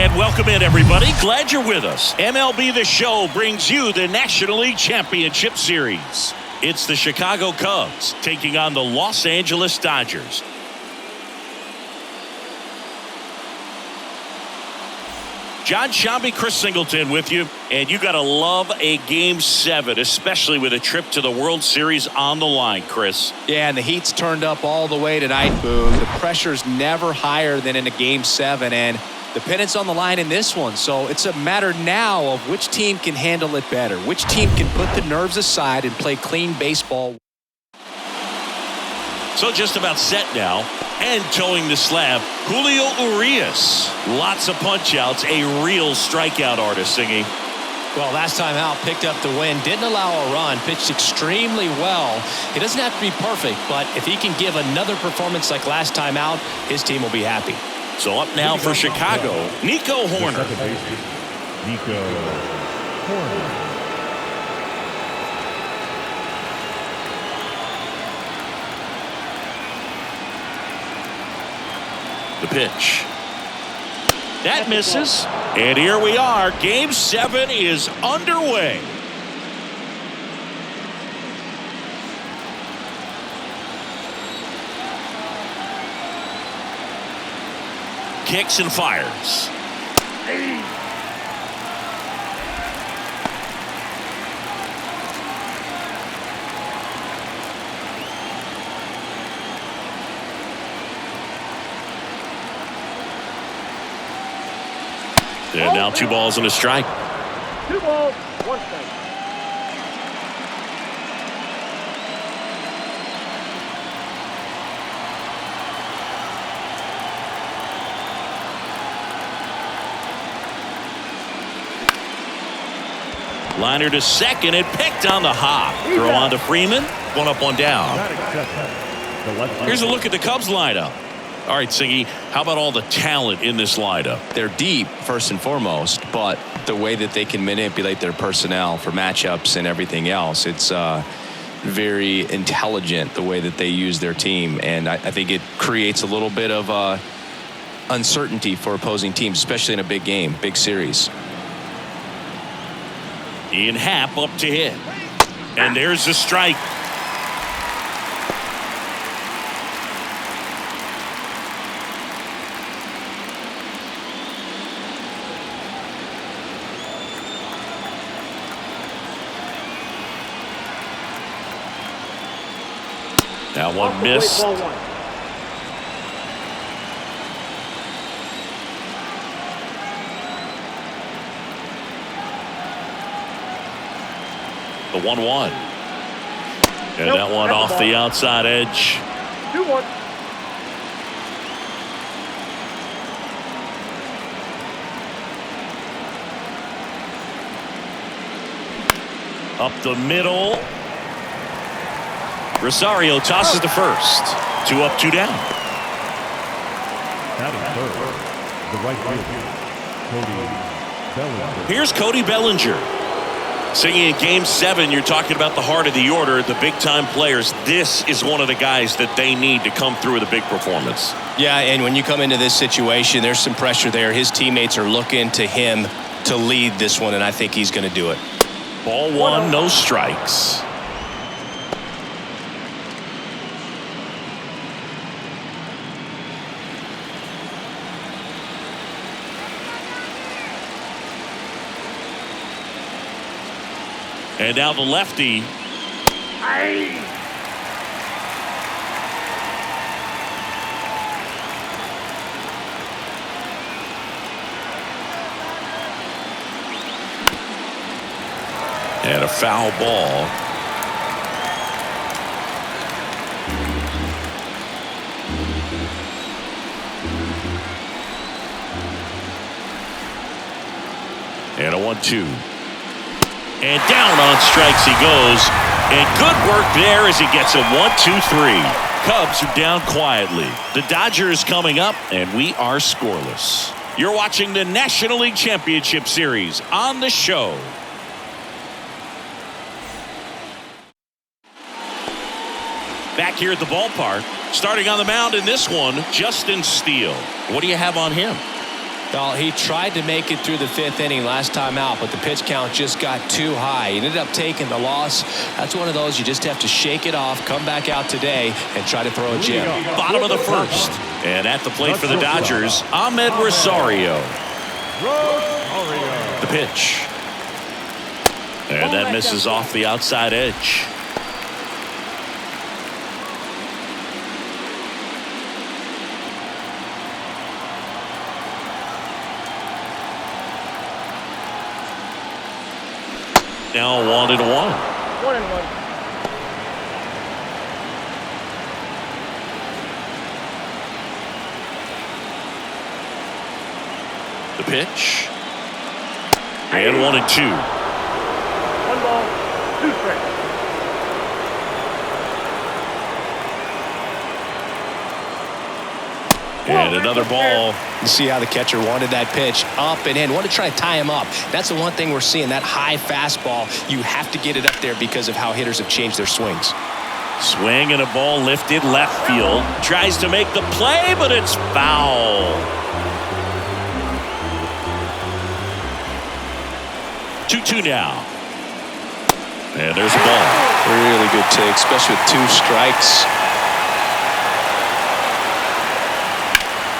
And welcome in, everybody. Glad you're with us. MLB The Show brings you the National League Championship Series. It's the Chicago Cubs taking on the Los Angeles Dodgers. John Shambi, Chris Singleton with you, and you got to love a Game 7, especially with a trip to the World Series on the line, Chris. Yeah, and the heat's turned up all the way tonight, Boone. The pressure's never higher than in a Game 7, and the pennant's on the line in this one. So it's a matter now of which team can handle it better, which team can put the nerves aside and play clean baseball. So just about set now, and towing the slab, Julio Urias. Lots of punch-outs, a real strikeout artist, Singy. Well, last time out, picked up the win, didn't allow a run, pitched extremely well. He doesn't have to be perfect, but if he can give another performance like last time out, his team will be happy. So up now for Chicago, Nico Hoerner. Nico Hoerner. The pitch. That misses. And here we are. Game 7 is underway. Kicks and fires. And now 2 balls and a strike. 2 balls, 1 strike. Liner to second and picked on the hop. Throw on to Freeman. 1 up, 1 down. Here's a look at the Cubs lineup. All right, Siggy, how about all the talent in this lineup? They're deep, first and foremost, but the way that they can manipulate their personnel for matchups and everything else, it's very intelligent the way that they use their team. And I think it creates a little bit of uncertainty for opposing teams, especially in a big game, big series. Ian Happ up to hit. And there's the strike. That one missed. Ball 1. The 1-1. And that one off the outside edge. 2-1. Up the middle. Rosario tosses to first. 2 up, 2 down. Batting third, the right fielder, Cody Bellinger. Here's Cody Bellinger. Singing in Game 7, you're talking about the heart of the order, the big-time players. This is one of the guys that they need to come through with a big performance. Yeah, and when you come into this situation, there's some pressure there. His teammates are looking to him to lead this one, and I think he's going to do it. Ball 1, no strikes. And now the lefty. And a foul ball. And a 1-2. And down on strikes he goes. And good work there as he gets a 1-2-3. Cubs are down quietly. The Dodgers coming up, and we are scoreless. You're watching the National League Championship Series on the show. Back here at the ballpark, starting on the mound in this one, Justin Steele. What do you have on him? Well, he tried to make it through the 5th inning last time out, but the pitch count just got too high. He ended up taking the loss. That's one of those you just have to shake it off, come back out today, and try to throw a gem. Bottom of the 1st. And at the plate for the Dodgers, Ahmed Rosario. The pitch. And that misses off the outside edge. Now 1-1. 1-1. The pitch. And 1-2. 1 ball, 2 strikes. And another ball. You see how the catcher wanted that pitch up and in, wanted to try to tie him up. That's the one thing we're seeing, that high fastball. You have to get it up there because of how hitters have changed their swings. Swing and a ball lifted left field. Tries to make the play, but it's foul. 2-2 now. And there's a ball. Really good take, especially with 2 strikes.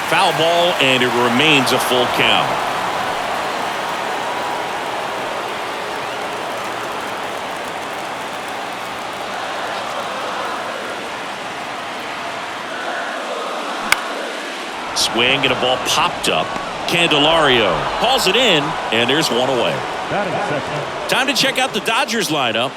Foul ball, and it remains a full count. Swing and a ball popped up. Candelario hauls it in, and there's one away. Time to check out the Dodgers lineup.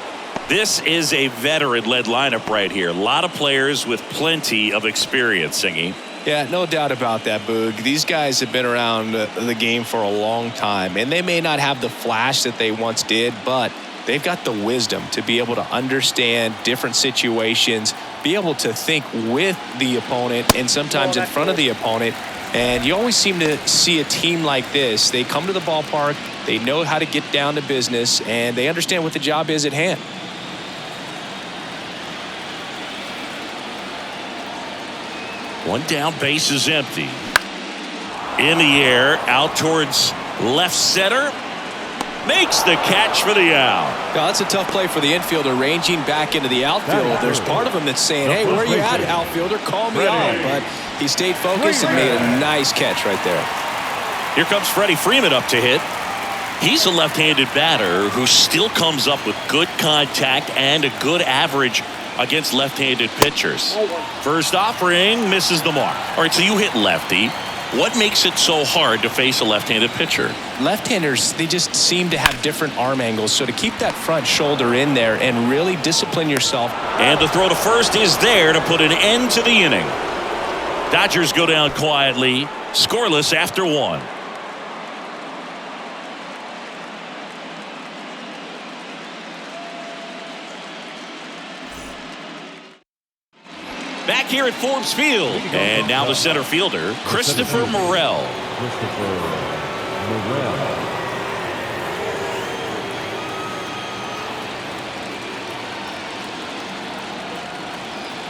This is a veteran-led lineup right here. A lot of players with plenty of experience, Singy. Yeah, no doubt about that, Boog. These guys have been around the game for a long time, and they may not have the flash that they once did, but they've got the wisdom to be able to understand different situations, be able to think with the opponent and sometimes in front of the opponent. And you always seem to see a team like this. They come to the ballpark, they know how to get down to business, and they understand what the job is at hand. One down, base is empty. In the air, out towards left center. Makes the catch for the out. Now, that's a tough play for the infielder, ranging back into the outfield. There's part of him that's saying, hey, where are you at, outfielder? Call me up. But he stayed focused and made a nice catch right there. Here comes Freddie Freeman up to hit. He's a left-handed batter who still comes up with good contact and a good average against left-handed pitchers. First offering misses the mark. All right, so you hit lefty. What makes it so hard to face a left-handed pitcher? Left-handers, they just seem to have different arm angles. So to keep that front shoulder in there and really discipline yourself. And the throw to first is there to put an end to the inning. Dodgers go down quietly, scoreless after 1. Back here at Forbes Field. And now the center fielder, Christopher Morel.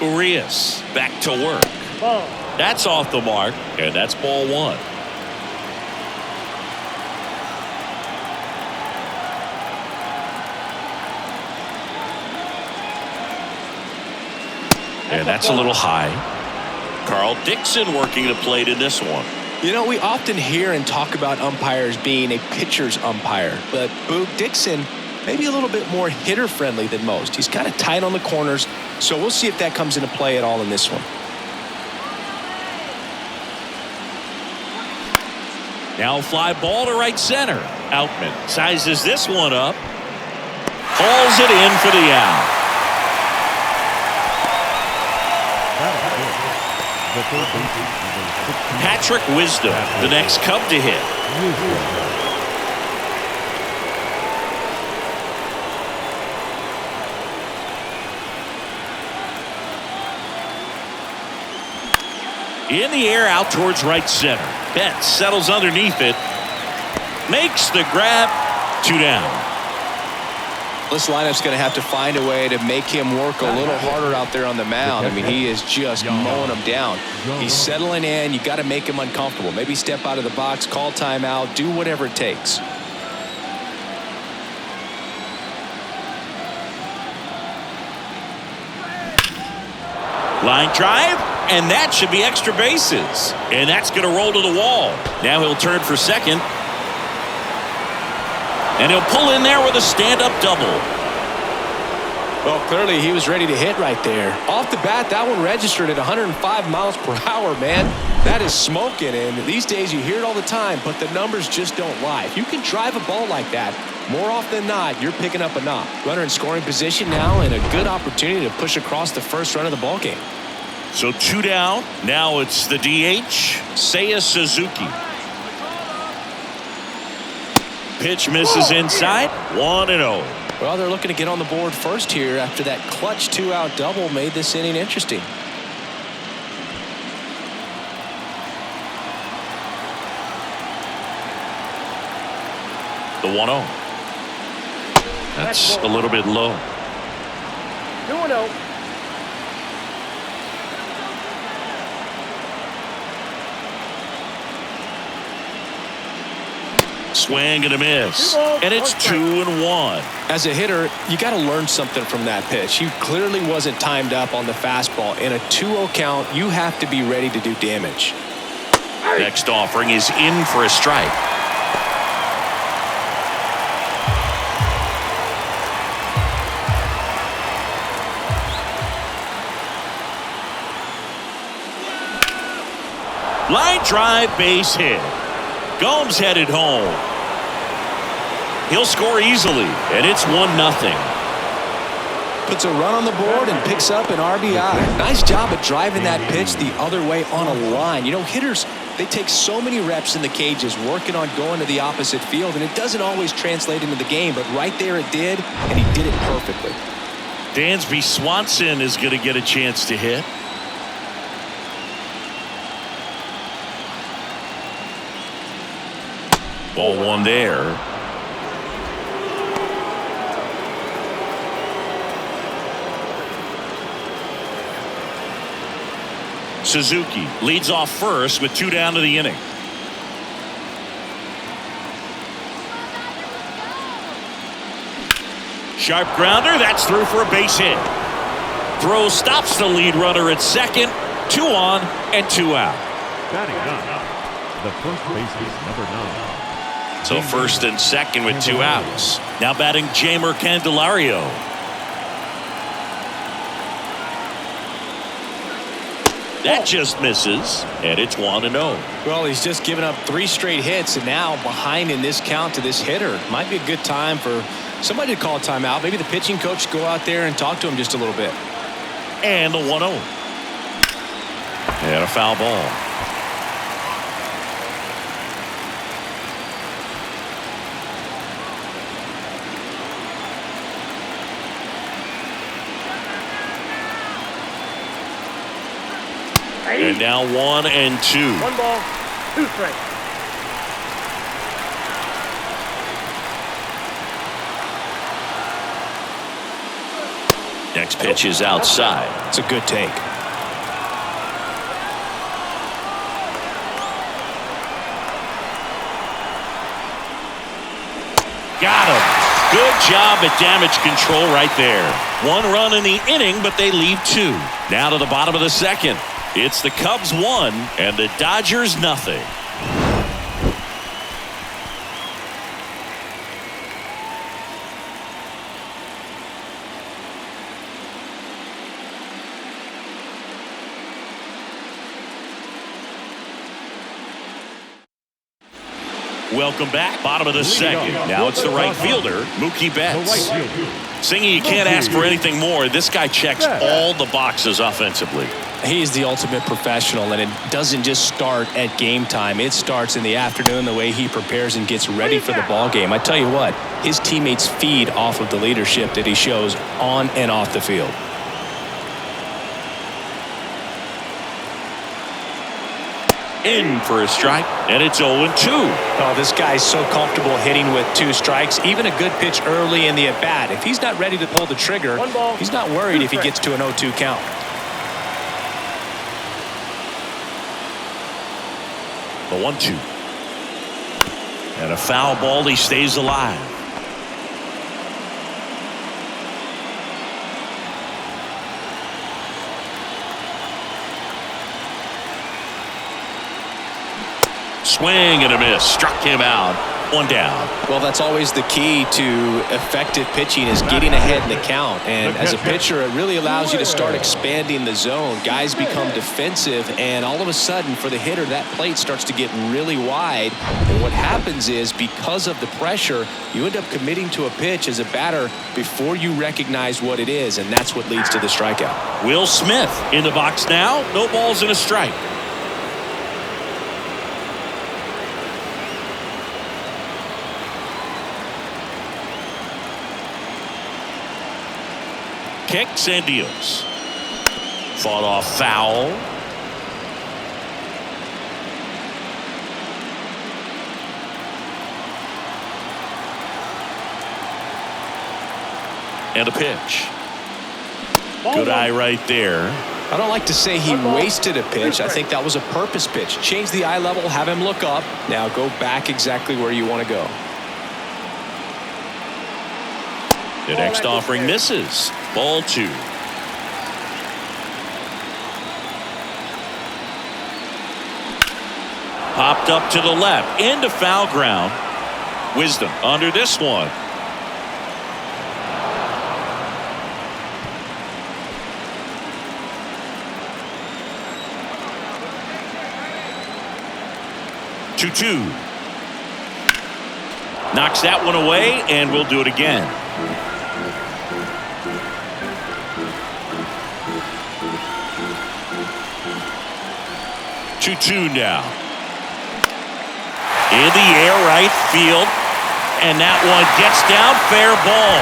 Urias back to work. That's off the mark, and that's ball 1. And that's a little high. Carl Dixon working the plate in this one. You know, we often hear and talk about umpires being a pitcher's umpire, but Boog Dixon maybe a little bit more hitter friendly than most. He's kind of tight on the corners, so we'll see if that comes into play at all in this one. Now fly ball to right center. Outman sizes this one up. Hauls it in for the out. Patrick Wisdom, the next Cub to hit. In the air, out towards right center. Betts settles underneath it. Makes the grab. 2 down. This lineup's going to have to find a way to make him work a little harder out there on the mound. I mean, he is just mowing them down. He's settling in. You got to make him uncomfortable. Maybe step out of the box, call timeout, do whatever it takes. Line drive, and that should be extra bases. And that's going to roll to the wall. Now he'll turn for second. And he'll pull in there with a stand-up double. Well, clearly he was ready to hit right there. Off the bat, that one registered at 105 miles per hour, man. That is smoking, and these days you hear it all the time, but the numbers just don't lie. If you can drive a ball like that, more often than not, you're picking up a knock. Runner in scoring position now, and a good opportunity to push across the first run of the ball game. So 2 down. Now it's the DH, Seiya Suzuki. Pitch misses inside. 1-0. Well, they're looking to get on the board first here after that clutch 2-out double made this inning interesting. The 1-0. That's a little bit low. 2-0. Swing and a miss. And it's 2-1. As a hitter, you got to learn something from that pitch. He clearly wasn't timed up on the fastball. In a 2-0 count, you have to be ready to do damage. Next offering is in for a strike. Line drive, base hit. Gomes headed home. He'll score easily, and it's 1-0. Puts a run on the board and picks up an RBI. Nice job at driving that pitch the other way on a line. You know, hitters, they take so many reps in the cages working on going to the opposite field, and it doesn't always translate into the game, but right there it did, and he did it perfectly. Dansby Swanson is going to get a chance to hit. Ball 1 there. Suzuki leads off first with 2 down to the inning. Sharp grounder, that's through for a base hit. Throw stops the lead runner at second. 2 on and 2 out. Batting up, the first baseman, number 9. So first and second with 2 outs. Now batting Jamer Candelario. That just misses, and it's 1-0. Well, he's just given up 3 straight hits, and now behind in this count to this hitter. Might be a good time for somebody to call a timeout. Maybe the pitching coach go out there and talk to him just a little bit. And the 1-0. And a foul ball. And now 1 and 2. 1 ball, 2 strikes. Next pitch is outside. It's a good take. Got him. Good job at damage control right there. 1 run in the inning, but they leave 2. Now to the bottom of the second. It's the Cubs 1 and the Dodgers nothing. Welcome back. Bottom of the second. Now it's the right fielder, Mookie Betts. Singy, you can't ask for anything more. This guy checks all the boxes offensively. He's the ultimate professional, and it doesn't just start at game time. It starts in the afternoon, the way he prepares and gets ready for the ball game. I tell you what, his teammates feed off of the leadership that he shows on and off the field. In for a strike, and it's 0-2. Oh, this guy's so comfortable hitting with 2 strikes. Even a good pitch early in the at-bat. If he's not ready to pull the trigger, he's not worried if he gets to an 0-2 count. The 1-2. And a foul ball. He stays alive. Swing and a miss. Struck him out. 1 down. Well, that's always the key to effective pitching, is getting ahead in the count. And as a pitcher, it really allows you to start expanding the zone. Guys become defensive, and all of a sudden, for the hitter, that plate starts to get really wide. And what happens is, because of the pressure, you end up committing to a pitch as a batter before you recognize what it is, and that's what leads to the strikeout. Will Smith in the box now. No balls and a strike. Kicks and deals. Fought off foul. And a pitch. Good eye right there. I don't like to say he wasted a pitch. I think that was a purpose pitch. Change the eye level, have him look up. Now go back exactly where you want to go. The next offering misses. Ball 2. Popped up to the left. Into foul ground. Wisdom under this one. Two. Knocks that one away, and we'll do it again. Two now. In the air, right field. And that one gets down. Fair ball.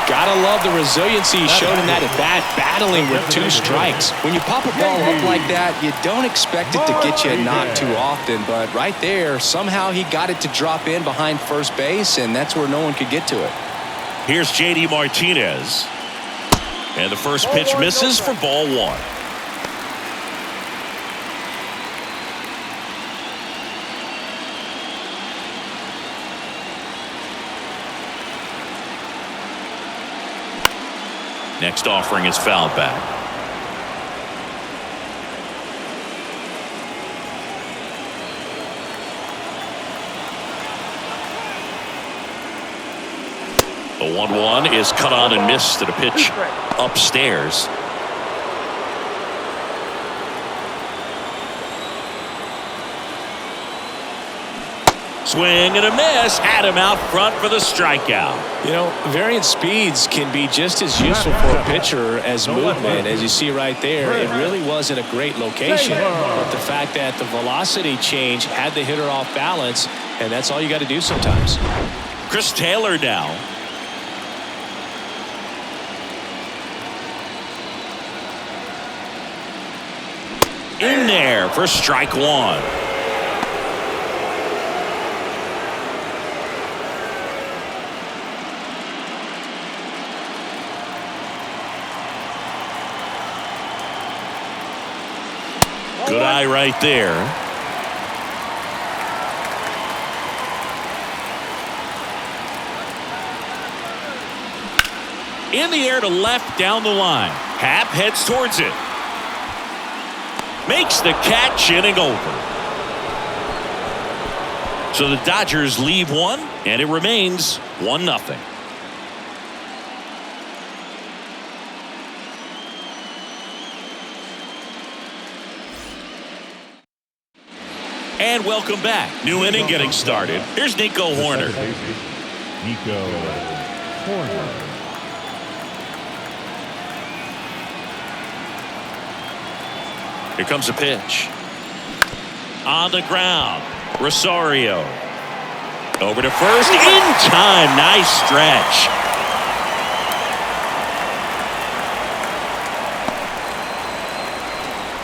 Gotta love the resiliency he showed in that at-bat, battling with 2 strikes. When you pop a ball up like that, you don't expect it to get you a knock too often. But right there, somehow he got it to drop in behind first base, and that's where no one could get to it. Here's J.D. Martinez. And the first pitch misses for ball 1. Next offering is fouled back. The 1-1 is cut on and missed at a pitch upstairs. Swing and a miss. Had him out front for the strikeout. You know, variant speeds can be just as useful for a pitcher as movement. As you see right there, it really wasn't a great location. But the fact that the velocity change had the hitter off balance, and that's all you got to do sometimes. Chris Taylor now. In there for strike 1. Good eye right there. In the air to left down the line. Happ heads towards it. Makes the catch, inning over. So the Dodgers leave 1, and it remains 1-0. And welcome back. New inning getting started. Here's Nico Horner. Nico Horner. Here comes a pitch. On the ground. Rosario. Over to first. In time. Nice stretch.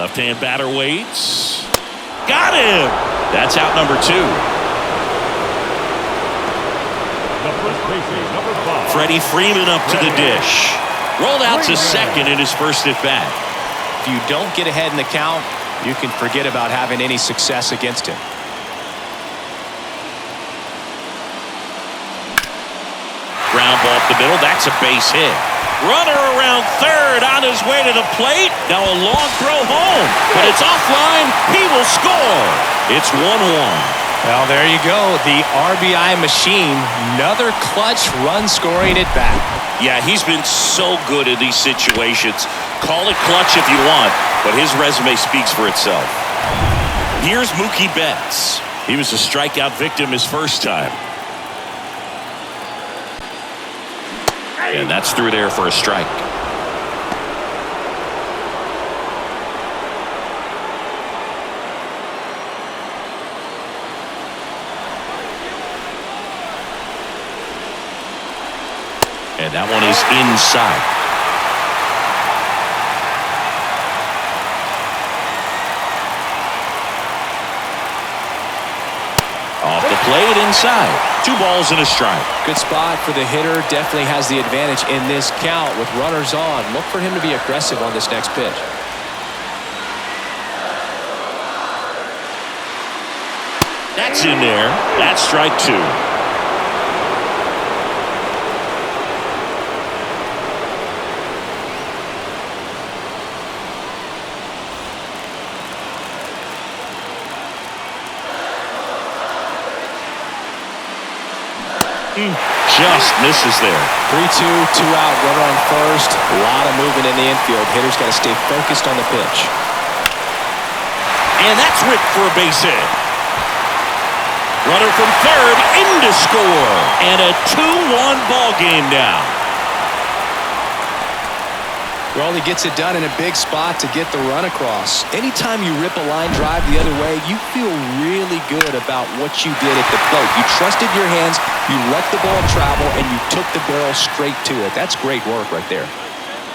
Left-hand batter waits. Got him. That's out number 2. The first baseman, number 5. Freddie Freeman up to the dish. Rolled out to second in his first at bat. If you don't get ahead in the count, you can forget about having any success against him. Ground ball up the middle. That's a base hit. Runner around third on his way to the plate. Now a long throw home, but it's offline. He will score. It's 1-1. Well, there you go. The RBI machine. Another clutch run-scoring at bat. Yeah, he's been so good in these situations. Call it clutch if you want, but his resume speaks for itself. Here's Mookie Betts. He was a strikeout victim his first time. And that's through there for a strike. And that one is inside. Off the plate inside. 2 balls and a strike. Good spot for the hitter. Definitely has the advantage in this count with runners on. Look for him to be aggressive on this next pitch. That's in there. That's strike 2. Just misses there. 3-2, 2 out, runner on first. A lot of movement in the infield. Hitter's got to stay focused on the pitch. And that's ripped for a base hit. Runner from third in to score. And a 2-1 ball game now. Well, he gets it done in a big spot to get the run across. Anytime you rip a line drive the other way, you feel really good about what you did at the plate. You trusted your hands, you let the ball travel, and you took the barrel straight to it. That's great work right there.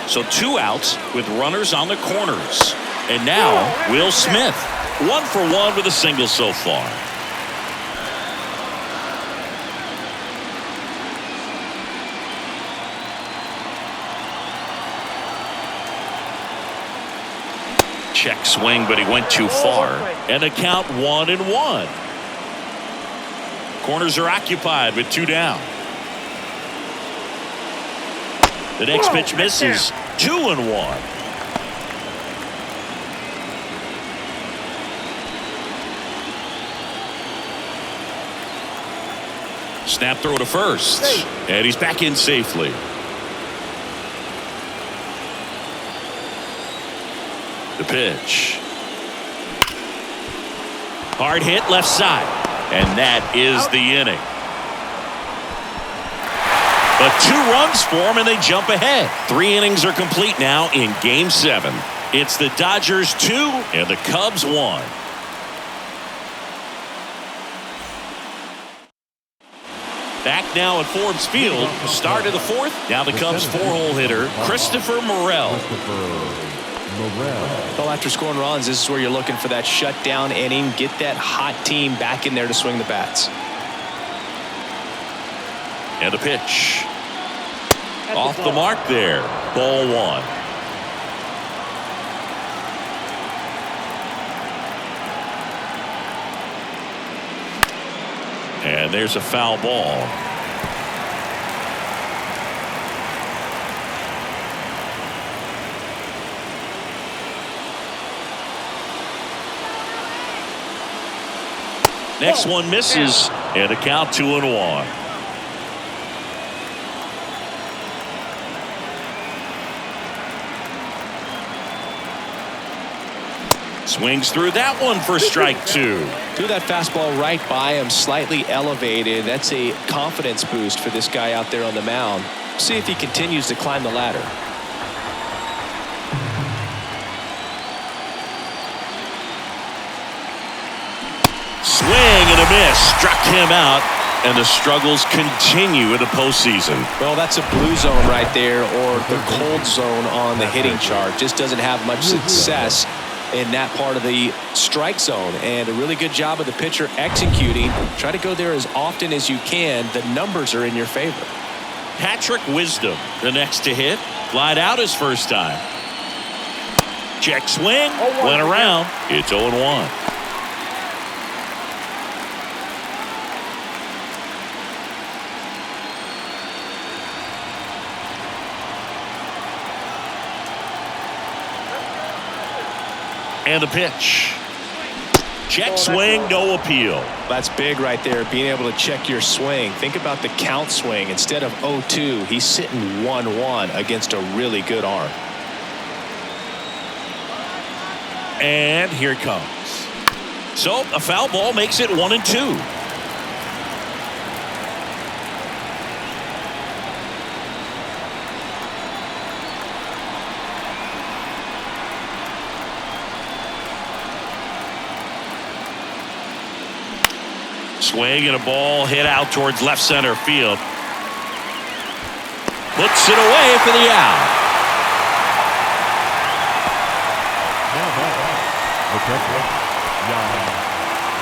So 2 outs with runners on the corners. And now, Will Smith. 1 for 1 with a single so far. Check swing, but he went too far. And the count 1-1. Corners are occupied with 2 down. The next pitch misses. 2-1. Snap throw to first. And he's back in safely. The pitch. Hard hit left side. And that is the inning. But 2 runs for them and they jump ahead. 3 innings are complete now in Game 7. It's the Dodgers 2 and the Cubs 1. Back now at Forbes Field. Start of the 4th. Now the Cubs 4-hole hitter, Christopher Morel. Well, after scoring runs, this is where you're looking for that shutdown inning. Get that hot team back in there to swing the bats. And a pitch. Off the mark there. Ball 1. And there's a foul ball. Next one misses, and a count 2-1. Swings through that one for strike 2. Threw that fastball right by him, slightly elevated. That's a confidence boost for this guy out there on the mound. See if he continues to climb the ladder. Swing and a miss. Struck him out. And the struggles continue in the postseason. Well, that's a blue zone right there, or the cold zone on the hitting chart. Just doesn't have much success in that part of the strike zone, and a really good job of the pitcher executing. Try to go there as often as you can. The numbers are in your favor. Patrick Wisdom, the next to hit. Flied out his first time. Check swing. Went around. It's 0-1. And the pitch. Check swing, no appeal. That's big right there, being able to check your swing. Think about the count swing. Instead of 0-2, he's sitting 1-1 against a really good arm. And here it comes. So a foul ball makes it 1-2. Swing and a ball hit out towards left center field. Puts it away for the out.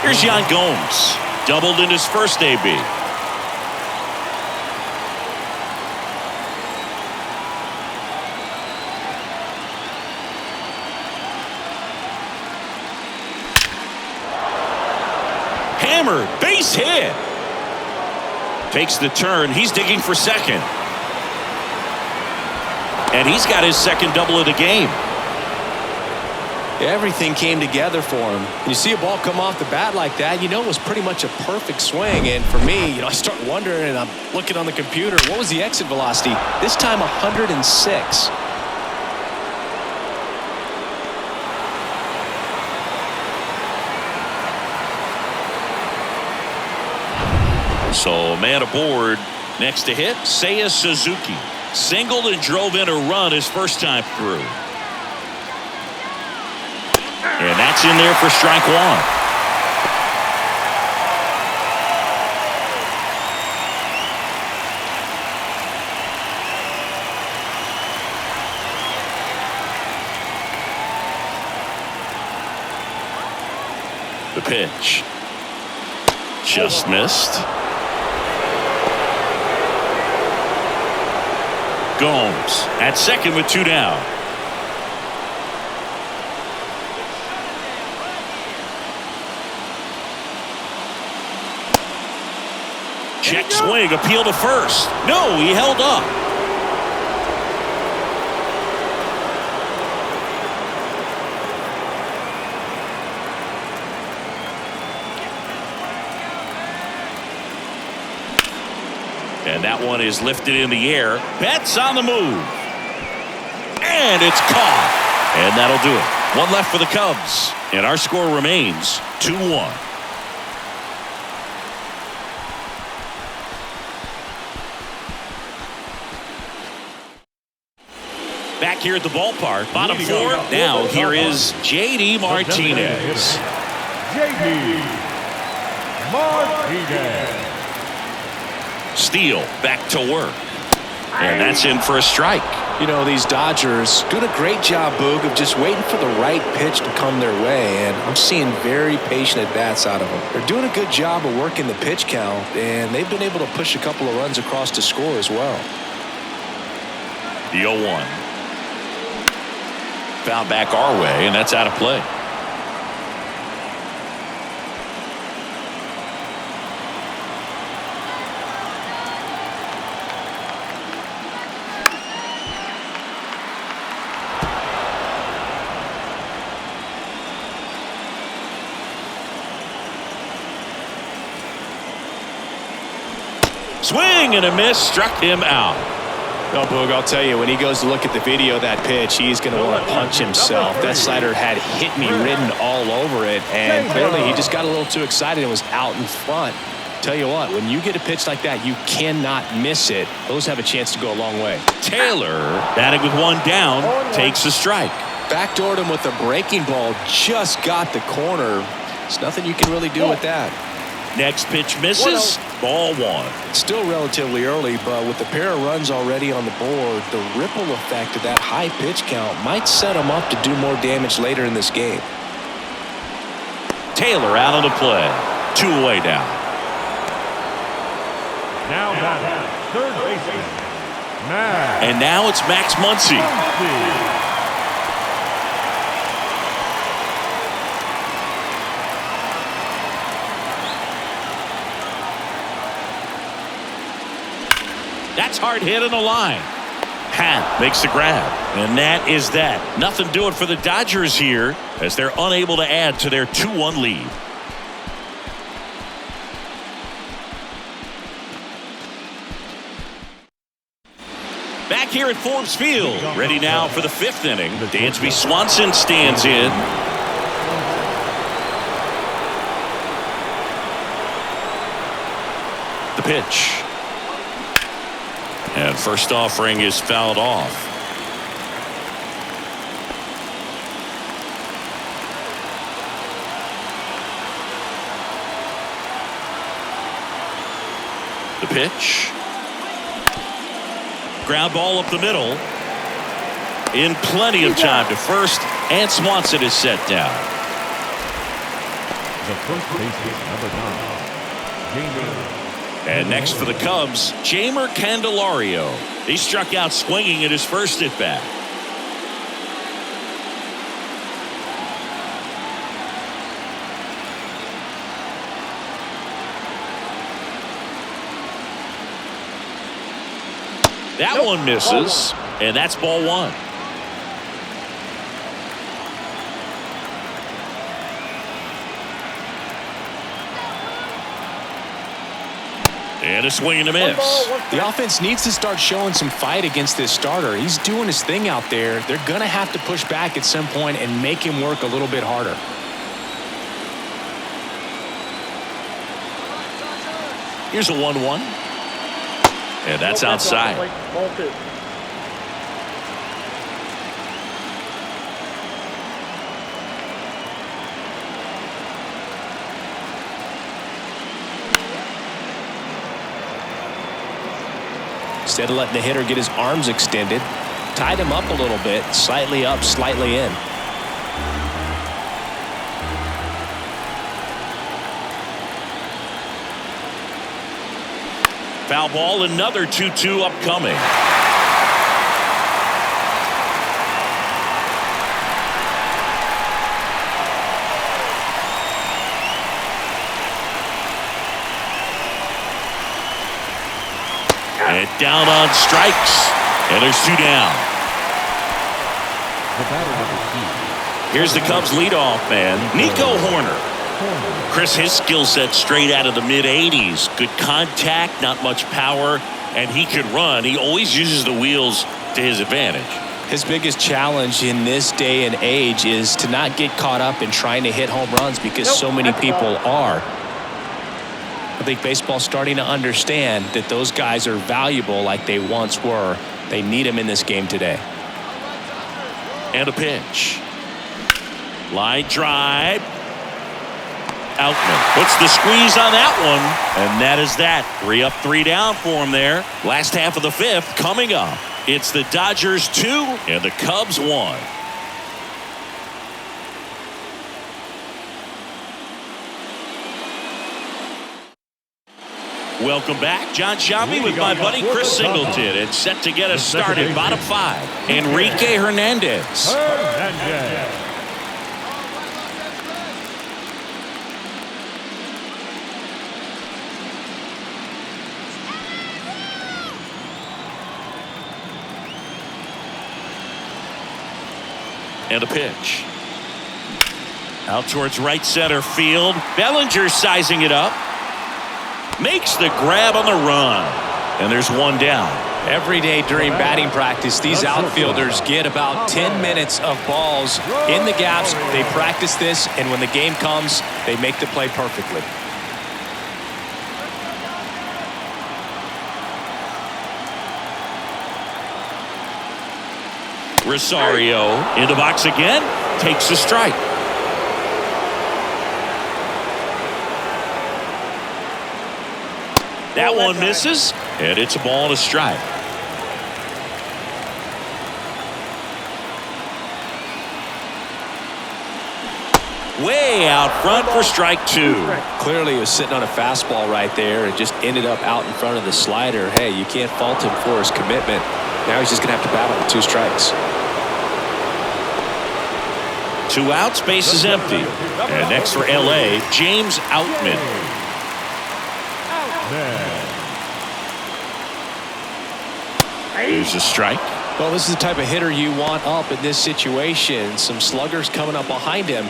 Here's Yan Gomes. Doubled in his first AB. Hammered, base hit. Takes the turn. He's digging for second. And he's got his second double of the game. Everything came together for him. When you see a ball come off the bat like that, you know it was pretty much a perfect swing. And for me, I start wondering, and I'm looking on the computer, what was the exit velocity? This time 106. So man aboard. Next to hit, Seiya Suzuki. Singled and drove in a run his first time through. And that's in there for strike one. The pitch. Just missed. Gomes at second with two down. Check swing, appeal to first. No, he held up. And that one is lifted in the air. Betts on the move. And it's caught. And that'll do it. One left for the Cubs. And our score remains 2-1. Back here at the ballpark, bottom four. Now here is J.D. Martinez. J.D. Martinez. Steele back to work. And that's in for a strike. You know, these Dodgers doing a great job, Boog, of just waiting for the right pitch to come their way. And I'm seeing very patient at-bats out of them. They're doing a good job of working the pitch count, and they've been able to push a couple of runs across to score as well. The 0-1. Found back our way, and that's out of play. Swing and a miss, struck him out. No, Boog, I'll tell you, when he goes to look at the video of that pitch, he's going to want to punch himself. That slider had hit me written all over it, and clearly he just got a little too excited and was out in front. Tell you what, when you get a pitch like that, you cannot miss it. Those have a chance to go a long way. Taylor, batting with one down, takes a strike. Backdoored him with a breaking ball, just got the corner. There's nothing you can really do with that. Next pitch misses, Ball one. Still relatively early, but with a pair of runs already on the board, the ripple effect of that high pitch count might set him up to do more damage later in this game. Taylor out on the play. 2 away now. Now batting, third baseman, Max. And now it's Max Muncy. That's hard hit on the line. Hat makes the grab. And that is that. Nothing doing for the Dodgers here as they're unable to add to their 2-1 lead. Back here at Forbes Field. Ready now for the 5th inning. Dansby Swanson stands in. The pitch. And first offering is fouled off. The pitch. Ground ball up the middle. In plenty of time to first, and Swanson is set down. The first baseman, number 9, Jamie. And next for the Cubs, Jeimer Candelario. He struck out swinging in his first at-bat. That one misses, and that's ball one. And a swing and a miss. The offense needs to start showing some fight against this starter. He's doing his thing out there. They're going to have to push back at some point and make him work a little bit harder. Here's a 1-1. And that's outside. Ball 2. Instead of letting the hitter get his arms extended, tied him up a little bit, slightly up, slightly in. Foul ball, another 2-2 upcoming. And down on strikes. And there's 2 down. The batter number 2. Here's the Cubs leadoff man, Nico Horner. Chris, his skill set straight out of the mid-80s. Good contact, not much power, and he could run. He always uses the wheels to his advantage. His biggest challenge in this day and age is to not get caught up in trying to hit home runs because so many people are. I think baseball's starting to understand that those guys are valuable like they once were. They need them in this game today. And a pitch. Line drive. Outman puts the squeeze on that one. And that is that. 3 up, 3 down for him there. Last half of the 5th coming up. It's the Dodgers 2 and the Cubs 1. Welcome back. John Shambi with my buddy Chris Singleton and set to get us started. Bottom 5. Enrique Hernandez. And a pitch. Out towards right center field. Bellinger sizing it up. Makes the grab on the run. And there's 1 down. Every day during batting practice, these outfielders get about 10 minutes of balls in the gaps. They practice this, and when the game comes, they make the play perfectly. Rosario in the box again. Takes a strike. That one misses, and it's a ball and a strike. Way out front for strike two. Clearly he was sitting on a fastball right there and just ended up out in front of the slider. Hey, you can't fault him for his commitment. Now he's just going to have to battle with 2 strikes. 2 outs, base is empty. And next for LA, James Outman. Here's a strike. Well, this is the type of hitter you want up in this situation. Some sluggers coming up behind him.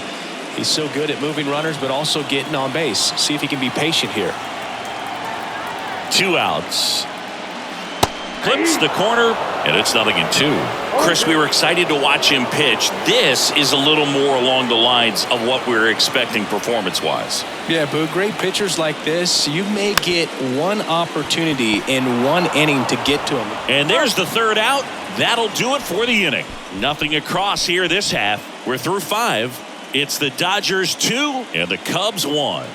He's so good at moving runners, but also getting on base. See if he can be patient here. 2 outs. Clips the corner, and it's 0-2. Chris, we were excited to watch him pitch. This is a little more along the lines of what we were expecting performance-wise. Yeah, but great pitchers like this, you may get one opportunity in one inning to get to him. And there's the 3rd out. That'll do it for the inning. Nothing across here this half. We're through 5. It's the Dodgers 2 and the Cubs 1.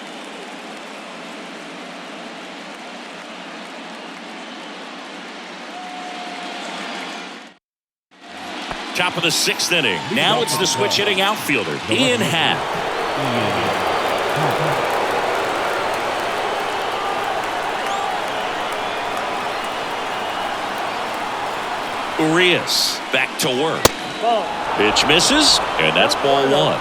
Top of the 6th inning. Now it's the switch hitting outfielder, Ian Happ. Urias back to work. Pitch misses, and that's ball 1.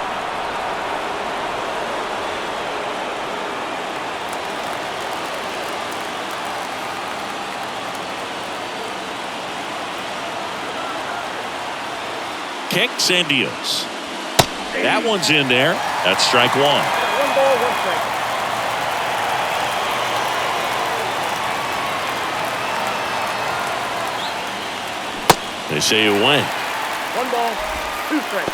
Kicks and deals. That one's in there. That's strike 1. 1 ball, 1 strike. They say you win. 1 ball, 2 strikes.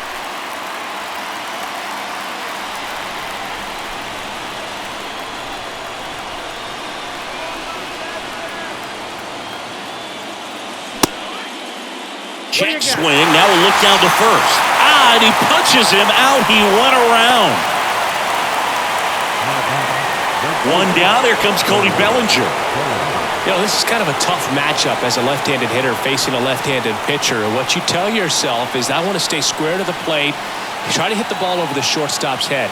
Check swing. Now we'll look down to first. And he punches him out. He went around. 1 down. Here comes Cody Bellinger. You know, this is kind of a tough matchup as a left-handed hitter facing a left-handed pitcher. And what you tell yourself is, I want to stay square to the plate, try to hit the ball over the shortstop's head.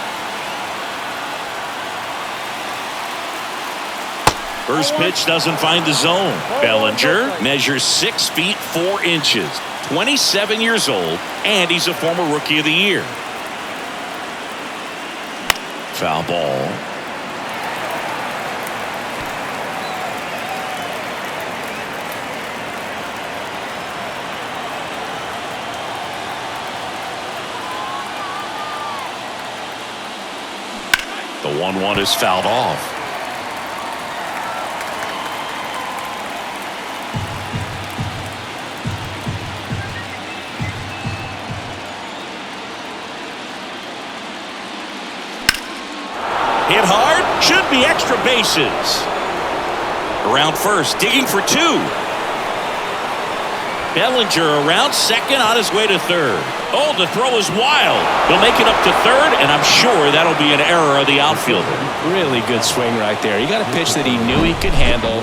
First pitch doesn't find the zone. Bellinger measures 6 feet 4 inches. 27 years old, and he's a former Rookie of the Year. Foul ball. The 1-1 is fouled off. Hit hard, should be extra bases. Around first, digging for 2. Bellinger around second, on his way to third. Oh, the throw is wild. He'll make it up to third, and I'm sure that'll be an error of the outfielder. Really good swing right there. He got a pitch that he knew he could handle,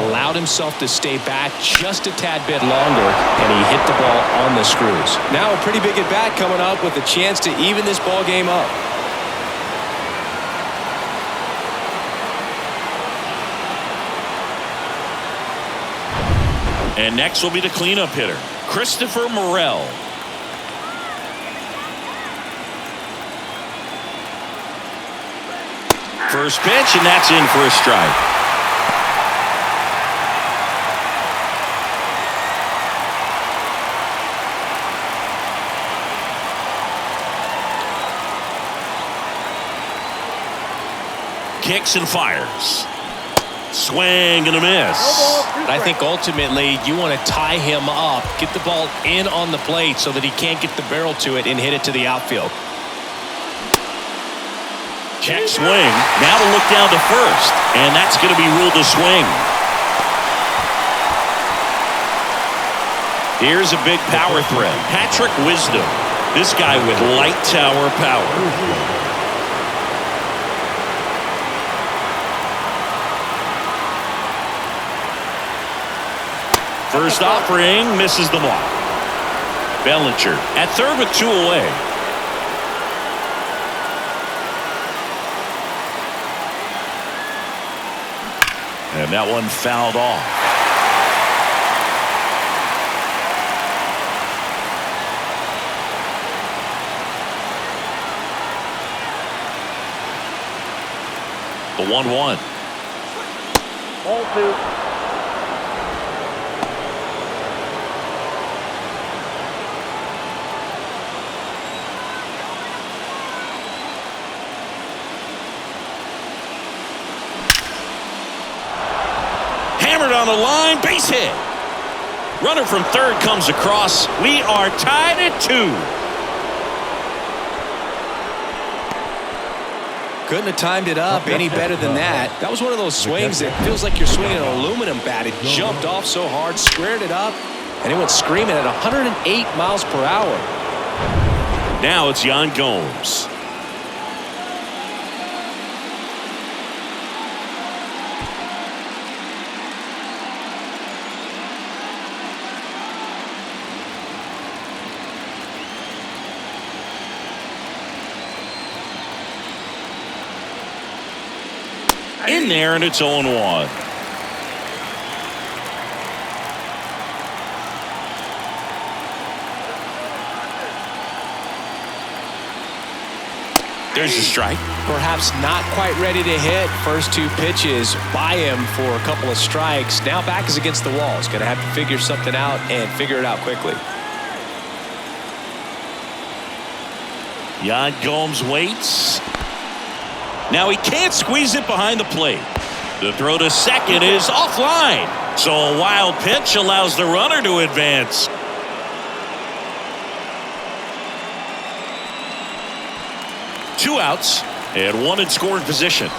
allowed himself to stay back just a tad bit longer, and he hit the ball on the screws. Now a pretty big at-bat coming up with a chance to even this ball game up. And next will be the cleanup hitter, Christopher Morel. First pitch, and that's in for a strike. Kicks and fires. Swing and a miss. But I think ultimately you want to tie him up, get the ball in on the plate so that he can't get the barrel to it and hit it to the outfield. Check swing. Now to look down to first, and that's going to be ruled a swing. Here's a big power threat. Patrick Wisdom. This guy with light tower power. First offering misses the mark. Bellinger at third with 2 away. And that one fouled off. The 1-1. Ball 2. Hammered on the line, base hit. Runner from third comes across. We are tied at 2. Couldn't have timed it up any better than that. That was one of those swings that feels like you're swinging an aluminum bat. It jumped off so hard, squared it up, and it went screaming at 108 miles per hour. Now it's Yan Gomes. In there, and it's 0-1. There's a strike. Perhaps not quite ready to hit. First 2 pitches by him for a couple of strikes. Now back is against the wall. He's going to have to figure something out and figure it out quickly. Yan Gomes waits. Now he can't squeeze it behind the plate. The throw to second is offline. So a wild pitch allows the runner to advance. Two outs and one in scoring position.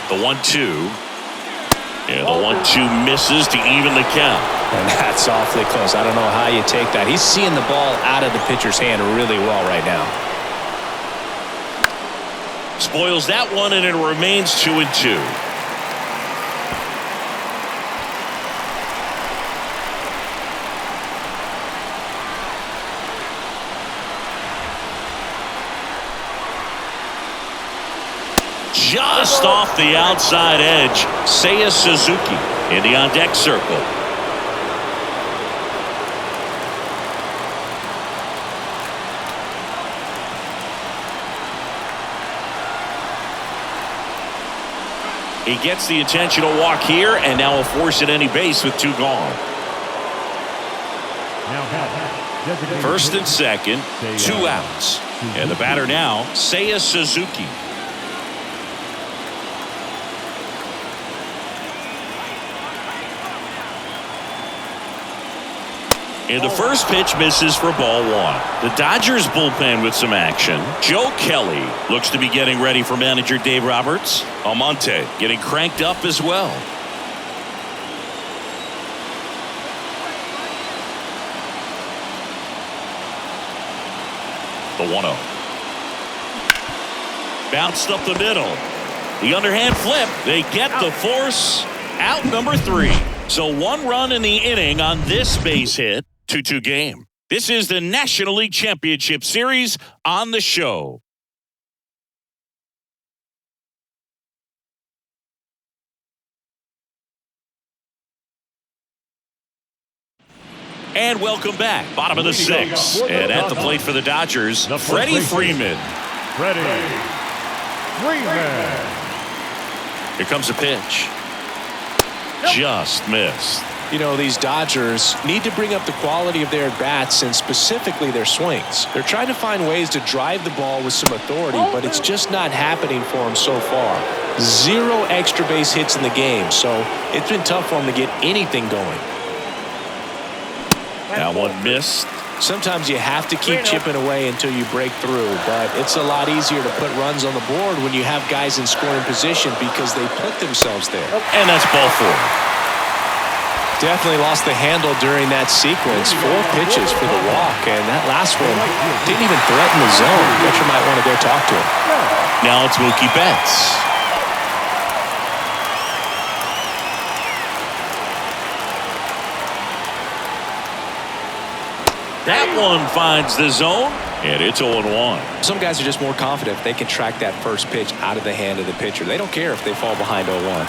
The 1-2. And the 1-2 misses to even the count. And that's awfully close. I don't know how you take that. He's seeing the ball out of the pitcher's hand really well right now. Spoils that one, and it remains 2-2. Just off the outside edge, Seiya Suzuki in the on-deck circle. He gets the intentional walk here, and now will force at any base with 2 gone. First and second, 2 outs. And the batter now, Seiya Suzuki. And the first pitch misses for ball 1. The Dodgers bullpen with some action. Joe Kelly looks to be getting ready for manager Dave Roberts. Almonte getting cranked up as well. The 1-0. Bounced up the middle. The underhand flip. They get the force. Out number 3. So 1 run in the inning on this base hit. 2-2 game. This is the National League Championship Series on the show. And welcome back. Bottom of the 6th. And at the plate for the Dodgers, Freddie Freeman. Freddie Freeman. Here comes a pitch. Just missed. You know, these Dodgers need to bring up the quality of their at-bats and specifically their swings. They're trying to find ways to drive the ball with some authority, but it's just not happening for them so far. 0 extra base hits in the game, so it's been tough for them to get anything going. That one missed. Sometimes you have to keep chipping away until you break through, but it's a lot easier to put runs on the board when you have guys in scoring position because they put themselves there. And that's ball 4. Definitely lost the handle during that sequence. 4 pitches for the walk, and that last one didn't even threaten the zone. Pitcher might want to go talk to him. Now it's Mookie Betts. That one finds the zone, and it's 0-1. Some guys are just more confident if they can track that first pitch out of the hand of the pitcher. They don't care if they fall behind 0-1.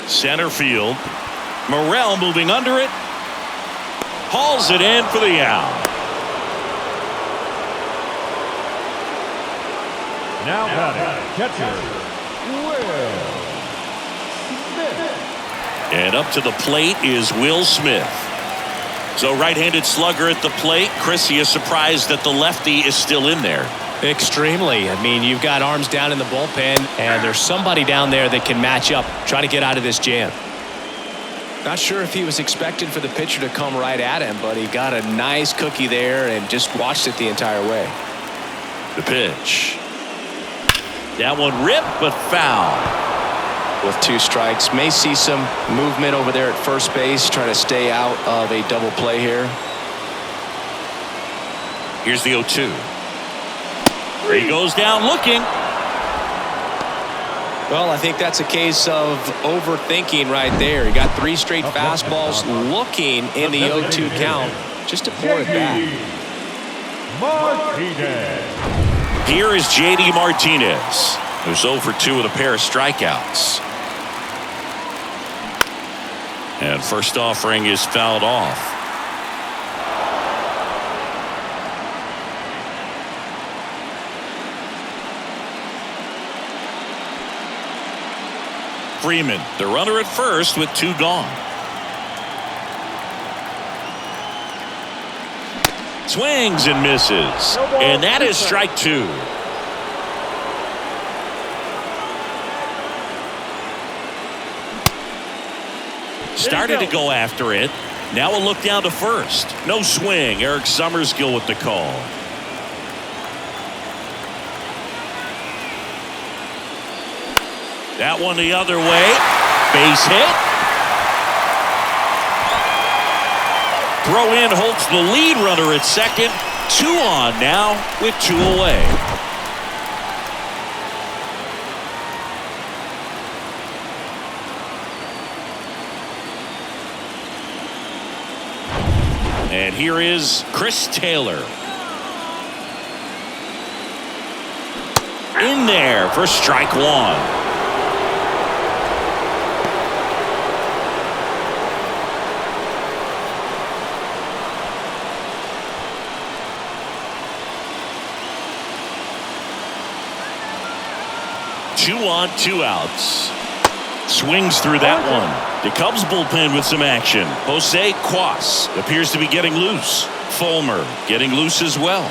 Center field. Morrell moving under it. Hauls it in for the out. Now batting, catcher, Will. And up to the plate is Will Smith. So right-handed slugger at the plate. Chris, he is surprised that the lefty is still in there. Extremely. I mean, you've got arms down in the bullpen, and there's somebody down there that can match up, try to get out of this jam. Not sure if he was expecting for the pitcher to come right at him, but he got a nice cookie there and just watched it the entire way. The pitch. That one ripped, but foul. With 2 strikes, may see some movement over there at first base, trying to stay out of a double play here. Here's the 0-2. There he goes down looking. Well, I think that's a case of overthinking right there. He got 3 straight fastballs looking in the 0-2 count just to pour it back. Martinez. Here is J.D. Martinez, who's 0 for 2 with a pair of strikeouts. And first offering is fouled off. Freeman, the runner at first with 2 gone. Swings and misses. And that is strike 2. Started to go after it. Now a look down to first. No swing. Eric Summerskill with the call. That one the other way. Base hit. Throw in holds the lead runner at second. 2 on now with 2 away. And here is Chris Taylor. In there for strike 1. Two on, 2 outs. Swings through that one. The Cubs bullpen with some action. Jose Cuas appears to be getting loose. Fulmer getting loose as well.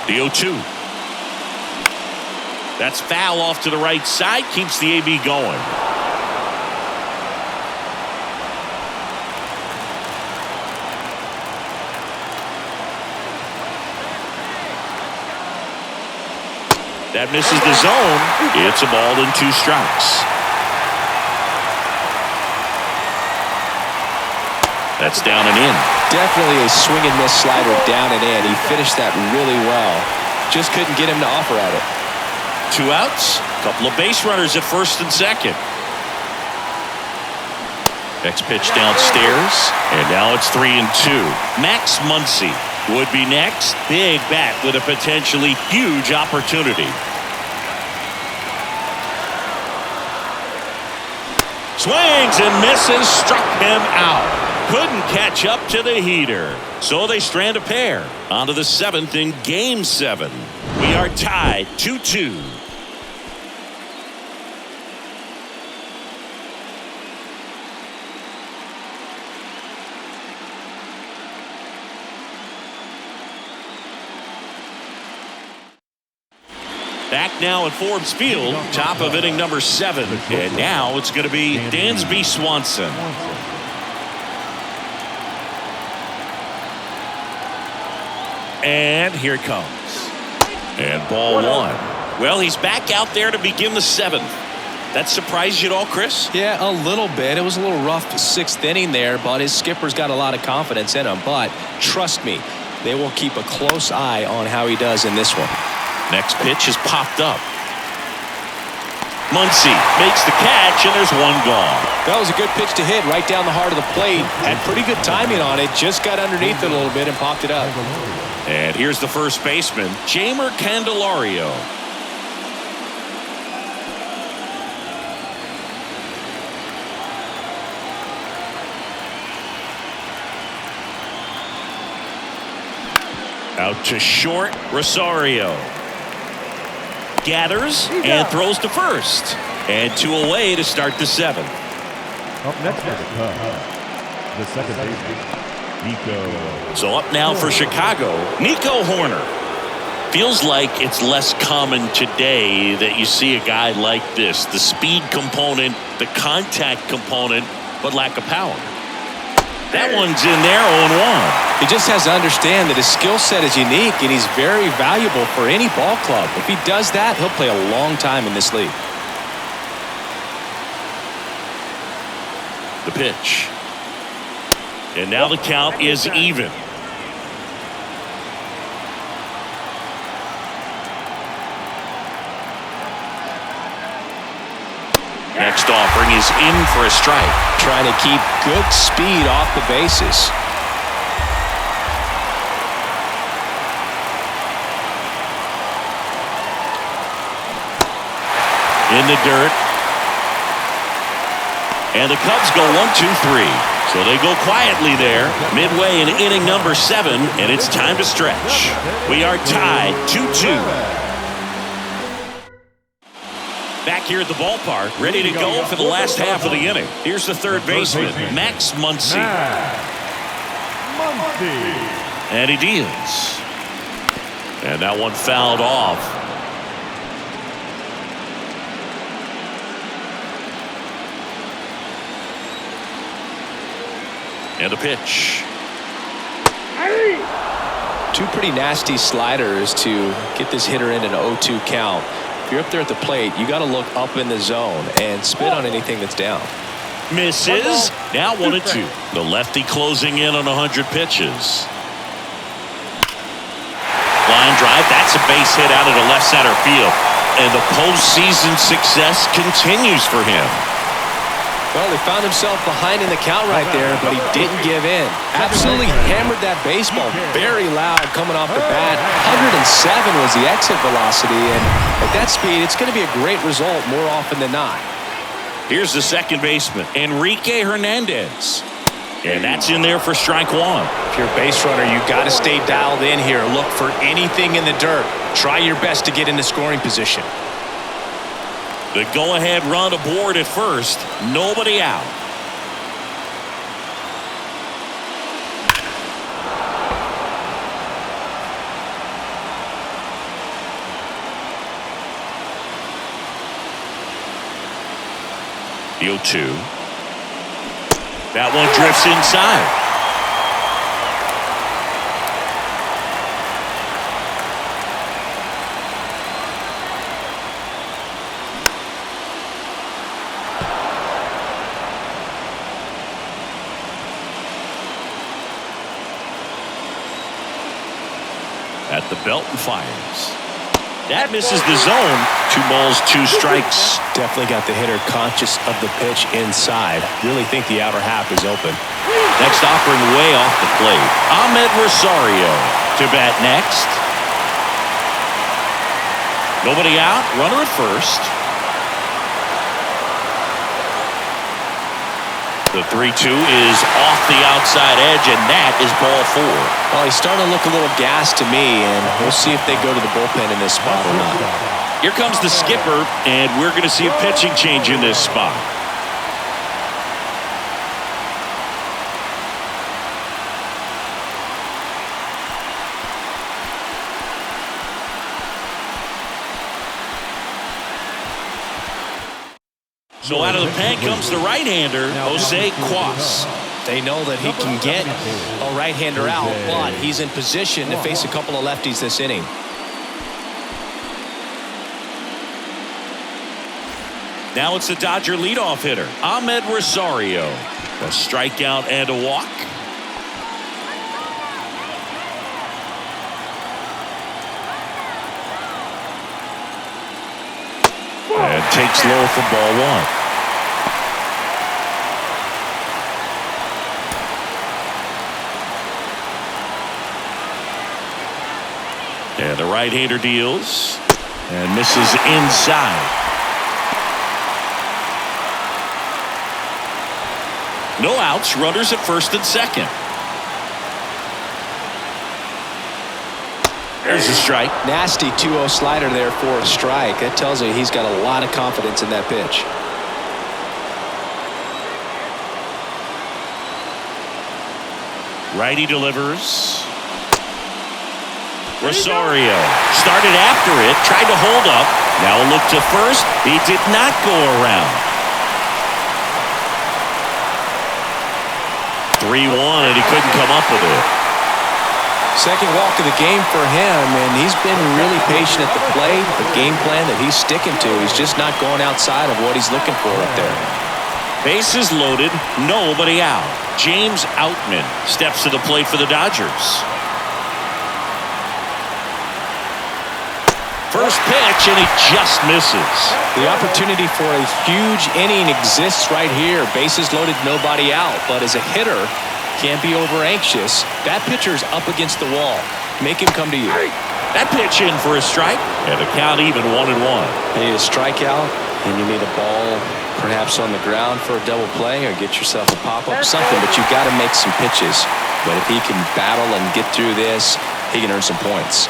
The 0-2. That's foul off to the right side. Keeps the AB going. That misses the zone. It's a ball and 2 strikes. That's down and in. Definitely a swing and miss slider down and in. He finished that really well. Just couldn't get him to offer at it. 2 outs. Couple of base runners at first and second. Next pitch downstairs. And now it's 3-2. Max Muncy would be next. Big bat with a potentially huge opportunity. Swings and misses. Struck him out. Couldn't catch up to the heater. So they strand a pair. On to the 7th in Game 7. We are tied 2-2. Back now at Forbes Field, top of inning number 7. And now it's going to be Dansby Swanson. And here it comes. And ball 1. Well, he's back out there to begin the 7th. That surprised you at all, Chris? Yeah, a little bit. It was a little rough 6th inning there, but his skipper's got a lot of confidence in him. But trust me, they will keep a close eye on how he does in this one. Next pitch is popped up. Muncy makes the catch, and there's one gone. That was a good pitch to hit right down the heart of the plate. Had pretty good timing on it. Just got underneath it a little bit and popped it up. And here's the first baseman, Jeimer Candelario. Out to short, Rosario. Gathers and throws to first. And 2 away to start the 7th. Up next for the Cubs, the second baseman, Nico. So up now for Chicago, Nico Horner. Feels like it's less common today that you see a guy like this. The speed component, the contact component, but lack of power. That one's in there, 0-1. He just has to understand that his skill set is unique and he's very valuable for any ball club. If he does that, he'll play a long time in this league. The pitch. And now the count is even. Next offering is in for a strike. Trying to keep good speed off the bases. In the dirt. And the Cubs go 1-2-3. So they go quietly there, midway in inning number 7, and it's time to stretch. We are tied 2-2. Back here at the ballpark, ready to go for the last half of the inning. Here's the third baseman, Max Muncy. And he deals. And that one fouled off. And a pitch. Two pretty nasty sliders to get this hitter in an 0-2 count. If you're up there at the plate, you got to look up in the zone and spit on anything that's down. Misses. Now 1-2. The lefty closing in on 100 pitches. Line drive. That's a base hit out into left center field. And the postseason success continues for him. Well, he found himself behind in the count right there, but he didn't give in. Absolutely hammered that baseball. Very loud coming off the bat. 107 was the exit velocity, and at that speed, it's going to be a great result more often than not. Here's the second baseman, Enrique Hernandez. And that's in there for strike 1. If you're a base runner, you got to stay dialed in here. Look for anything in the dirt. Try your best to get into scoring position. The go-ahead run aboard at first. Nobody out. The 0-2. That one drifts inside. At the belt and fires. That misses the zone. 2 balls, 2 strikes. Definitely got the hitter conscious of the pitch inside. Really think the outer half is open. Next offering way off the plate. Ahmed Rosario to bat next. Nobody out. Runner at first. The 3-2 is off the outside edge, and that is ball 4. Well, he's starting to look a little gassed to me, and we'll see if they go to the bullpen in this spot or not. Here comes the skipper, and we're going to see a pitching change in this spot. So out of the pen comes the right-hander, Jose Cuas. They know that he can get a right-hander out, but he's in position to face a couple of lefties this inning. Now it's the Dodger leadoff hitter, Ahmed Rosario. A strikeout and a walk. And takes low for ball one. And the right-hander deals and misses inside. No outs, runners at first and second. There's a strike. Nasty 2-0 slider there for a strike. That tells you he's got a lot of confidence in that pitch. Righty delivers. Rosario started after it, tried to hold up. Now a look to first. He did not go around. 3-1, and he couldn't come up with it. Second walk of the game for him, and he's been really patient at the plate. The game plan that he's sticking to, he's just not going outside of what he's looking for up there. Bases loaded, nobody out. James Outman steps to the plate for the Dodgers. First pitch, and he just misses. The opportunity for a huge inning exists right here. Bases loaded, nobody out. But as a hitter, can't be over anxious. That pitcher's up against the wall. Make him come to you. That pitch in for a strike, and the count even 1-1. You need a strikeout, and you need a ball perhaps on the ground for a double play, or get yourself a pop-up, something. But you've got to make some pitches. But if he can battle and get through this, he can earn some points.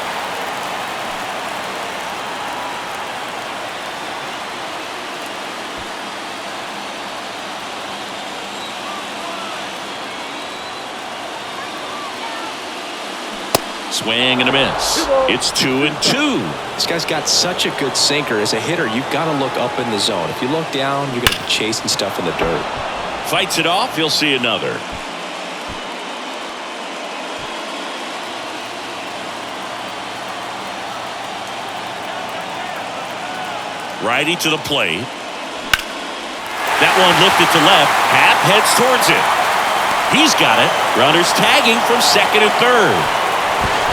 Swing and a miss. It's 2-2. This guy's got such a good sinker. As a hitter, you've got to look up in the zone. If you look down, you're going to be chasing stuff in the dirt. Fights it off. He'll see another. Righty to the plate. That one lifted to left. Happ heads towards it. He's got it. Runners tagging from second and third.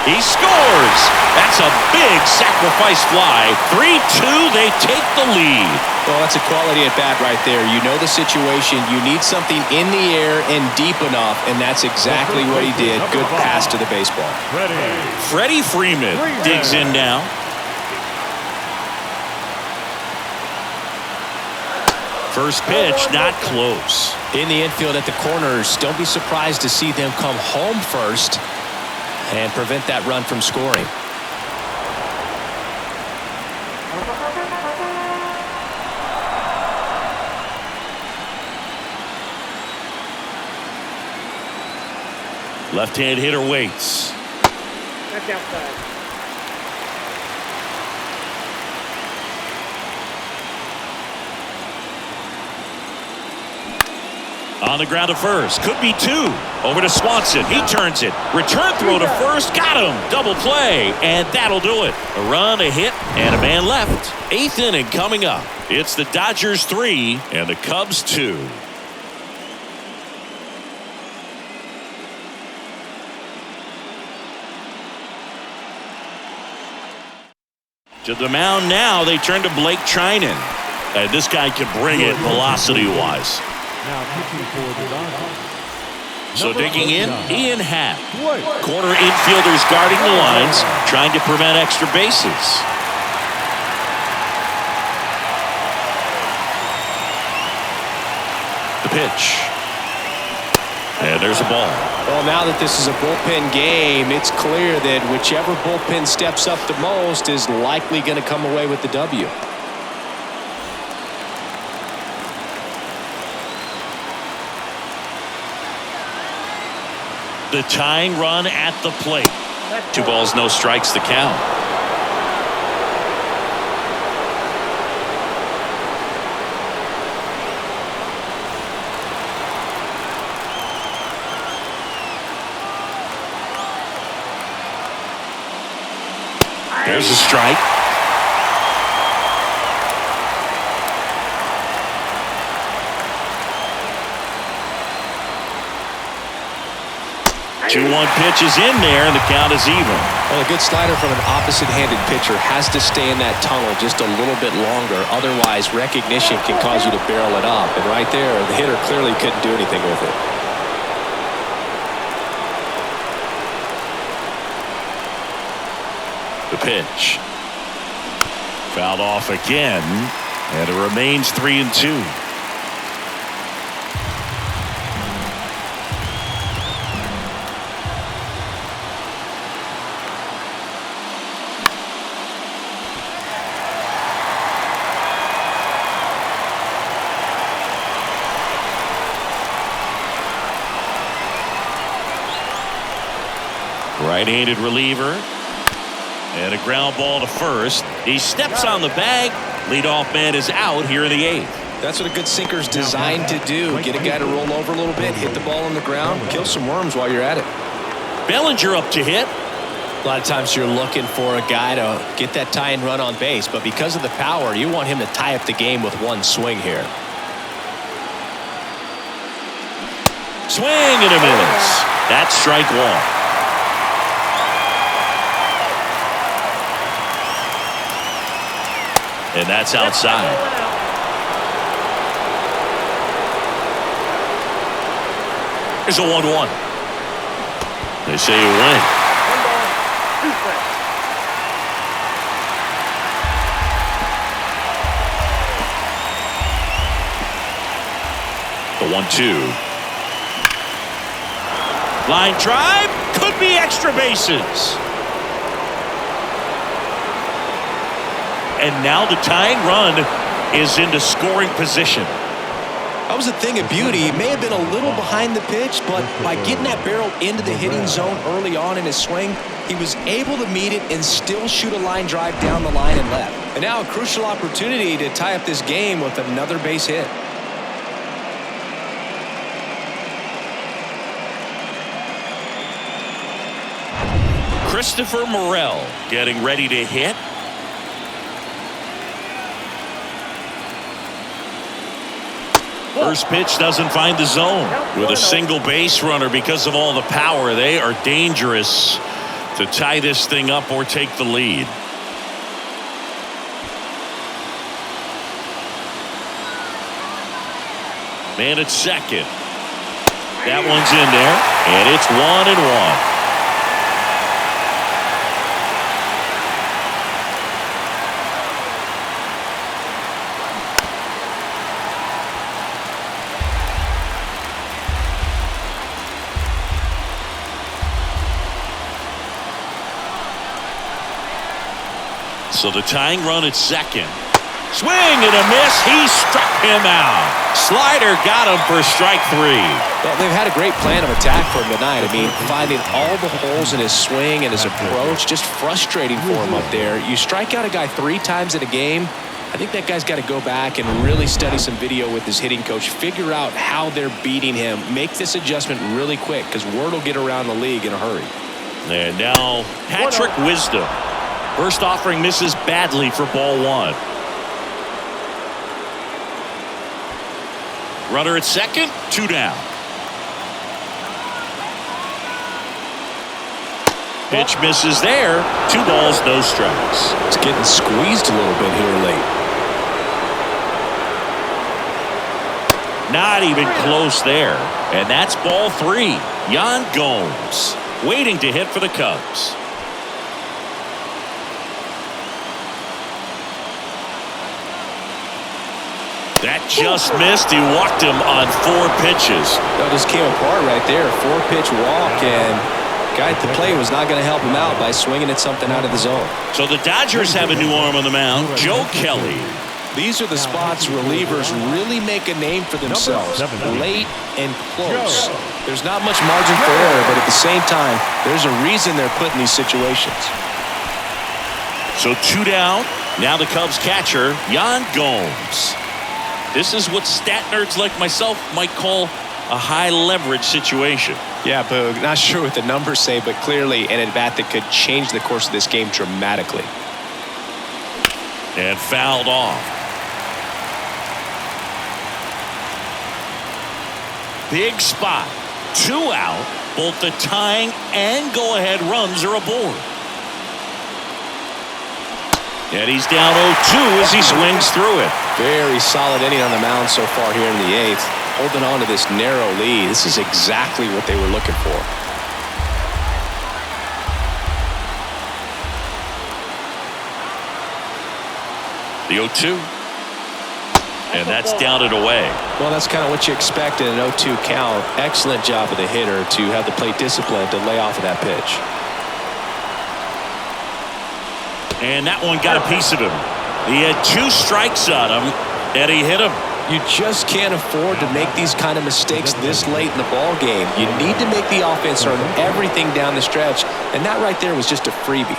He scores. That's a big sacrifice fly. 3-2, they take the lead. Well, that's a quality at bat right there. You know the situation. You need something in the air and deep enough, and that's exactly what he did. Good pass to the baseball. Freddie Freeman digs in now. First pitch, not close. In the infield at the corners, don't be surprised to see them come home first and prevent that run from scoring. Left-hand hitter waits. That's outside. On the ground to first. Could be two. Over to Swanson. He turns it. Return throw to first. Got him. Double play. And that'll do it. A run, a hit, and a man left. Eighth inning coming up. It's the Dodgers 3 and the Cubs 2. To the mound now, they turn to Blake Trinan. And this guy can bring it velocity-wise. Now pitching for the Dodgers. So digging in, Ian Happ. Corner infielders guarding the lines, trying to prevent extra bases. The pitch. And there's a ball. Well, now that this is a bullpen game, it's clear that whichever bullpen steps up the most is likely going to come away with the W. The tying run at the plate. 2 balls, no strikes, the count. There's a strike. Two-one pitch is in there, and the count is even. Well, a good slider from an opposite-handed pitcher has to stay in that tunnel just a little bit longer. Otherwise, recognition can cause you to barrel it up. And right there, the hitter clearly couldn't do anything with it. The pitch. Fouled off again, and it remains 3-2. Right-handed reliever. And a ground ball to first. He steps on the bag. Leadoff man is out here in the 8th. That's what a good sinker's designed to do. Get a guy to roll over a little bit, hit the ball on the ground, kill some worms while you're at it. Bellinger up to hit. A lot of times you're looking for a guy to get that tying run on base, but because of the power, you want him to tie up the game with one swing here. Swing and a miss. That's strike one. And that's outside. Here's a 1-1. They say you win. 1 ball, 2 strikes. The 1-2. Line drive. Could be extra bases. And now the tying run is into scoring position. That was a thing of beauty. He may have been a little behind the pitch, but by getting that barrel into the hitting zone early on in his swing, he was able to meet it and still shoot a line drive down the line and left. And now a crucial opportunity to tie up this game with another base hit. Christopher Morel getting ready to hit. First pitch doesn't find the zone. With a single base runner because of all the power, they are dangerous to tie this thing up or take the lead. Man at second. That one's in there, and it's 1-1. So the tying run at second. Swing and a miss. He struck him out. Slider got him for strike 3. Well, they've had a great plan of attack for him tonight. I mean, finding all the holes in his swing and his approach, just frustrating for him up there. You strike out a guy 3 times in a game, I think that guy's got to go back and really study some video with his hitting coach, figure out how they're beating him, make this adjustment really quick because word will get around the league in a hurry. And now Patrick Wisdom. First offering misses badly for ball 1. Runner at second, 2 down. Pitch misses there. 2 balls, no strikes. It's getting squeezed a little bit here late. Not even close there. And that's ball 3. Yan Gomes waiting to hit for the Cubs. That just missed. He walked him on 4 pitches. That just came apart right there. 4-pitch walk, and guy at the plate was not going to help him out by swinging at something out of the zone. So the Dodgers have a new arm on the mound, Joe Kelly. These are the spots relievers really make a name for themselves. Late and close. There's not much margin for error, but at the same time, there's a reason they're put in these situations. So 2 down. Now the Cubs catcher, Yan Gomes. This is what stat nerds like myself might call a high leverage situation. Yeah, Boog, not sure what the numbers say, but clearly an at-bat that could change the course of this game dramatically. And fouled off. Big spot. 2 out. Both the tying and go-ahead runs are aboard. And he's down 0-2 as he swings through it. Very solid inning on the mound so far here in the 8th. Holding on to this narrow lead. This is exactly what they were looking for. The 0-2. And that's down and away. Well, that's kind of what you expect in an 0-2 count. Excellent job of the hitter to have the plate discipline to lay off of that pitch. And that one got a piece of him. He had 2 strikes on him, and he hit him. You just can't afford to make these kind of mistakes this late in the ball game. You need to make the offense earn everything down the stretch, and that right there was just a freebie.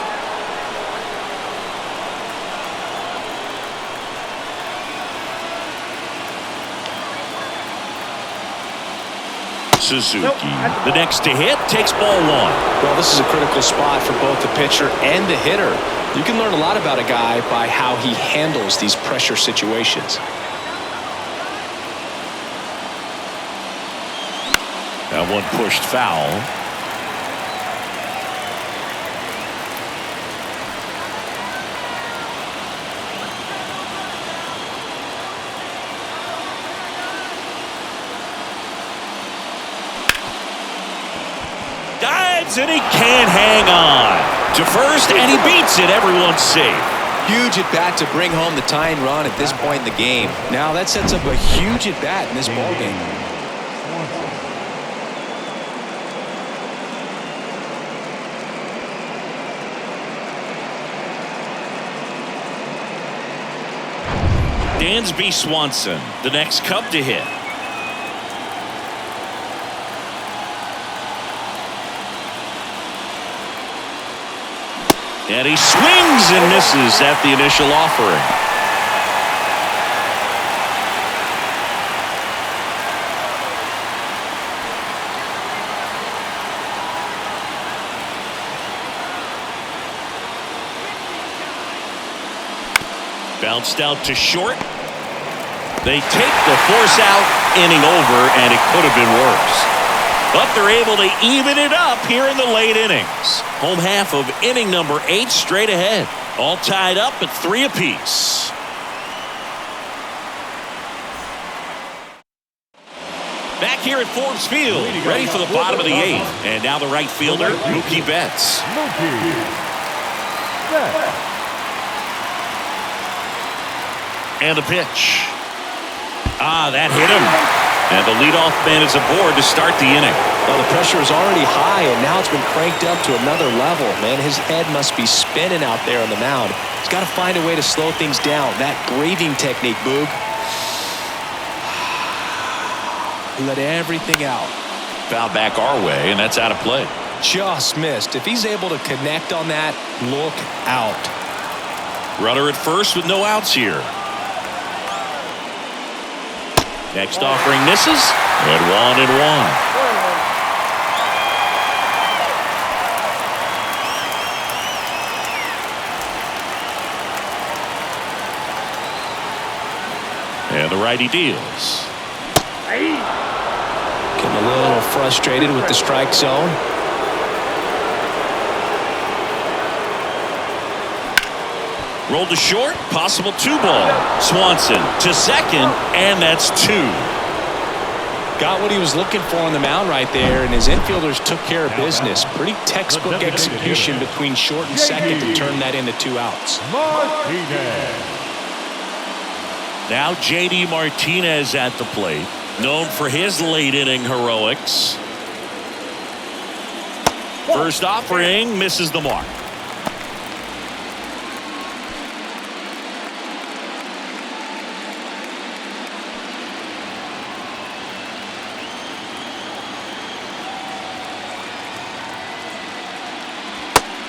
Suzuki, the next to hit, takes ball 1. Well, this is a critical spot for both the pitcher and the hitter. You can learn a lot about a guy by how he handles these pressure situations. That one pushed foul. Dives and he can't hang on. To first and he beats it. Everyone's safe. Huge at bat to bring home the tying run at this point in the game. Now that sets up a huge at bat in this ball game. Dansby Swanson, the next Cub to hit. And he swings and misses at the initial offering. Bounced out to short. They take the force out, inning over, and it could have been worse. But they're able to even it up here in the late innings. Home half of inning number 8 straight ahead. All tied up at 3 apiece. Back here at Forbes Field, ready for the bottom of the 8th. And now the right fielder, Mookie Betts. And the pitch. That hit him. And the leadoff man is aboard to start the inning. Well, the pressure is already high, and now it's been cranked up to another level. Man, his head must be spinning out there on the mound. He's got to find a way to slow things down. That breathing technique, Boog. Let everything out. Foul back our way, and that's out of play. Just missed. If he's able to connect on that, look out. Runner at first with no outs here. Next offering misses, and 1-1. And the righty deals. Getting a little frustrated with the strike zone. Rolled to short, possible 2-ball. Swanson to second, and that's 2. Got what he was looking for on the mound right there, and his infielders took care of business. Pretty textbook execution between short and second to turn that into 2 outs. Now J.D. Martinez at the plate, known for his late inning heroics. First offering misses the mark.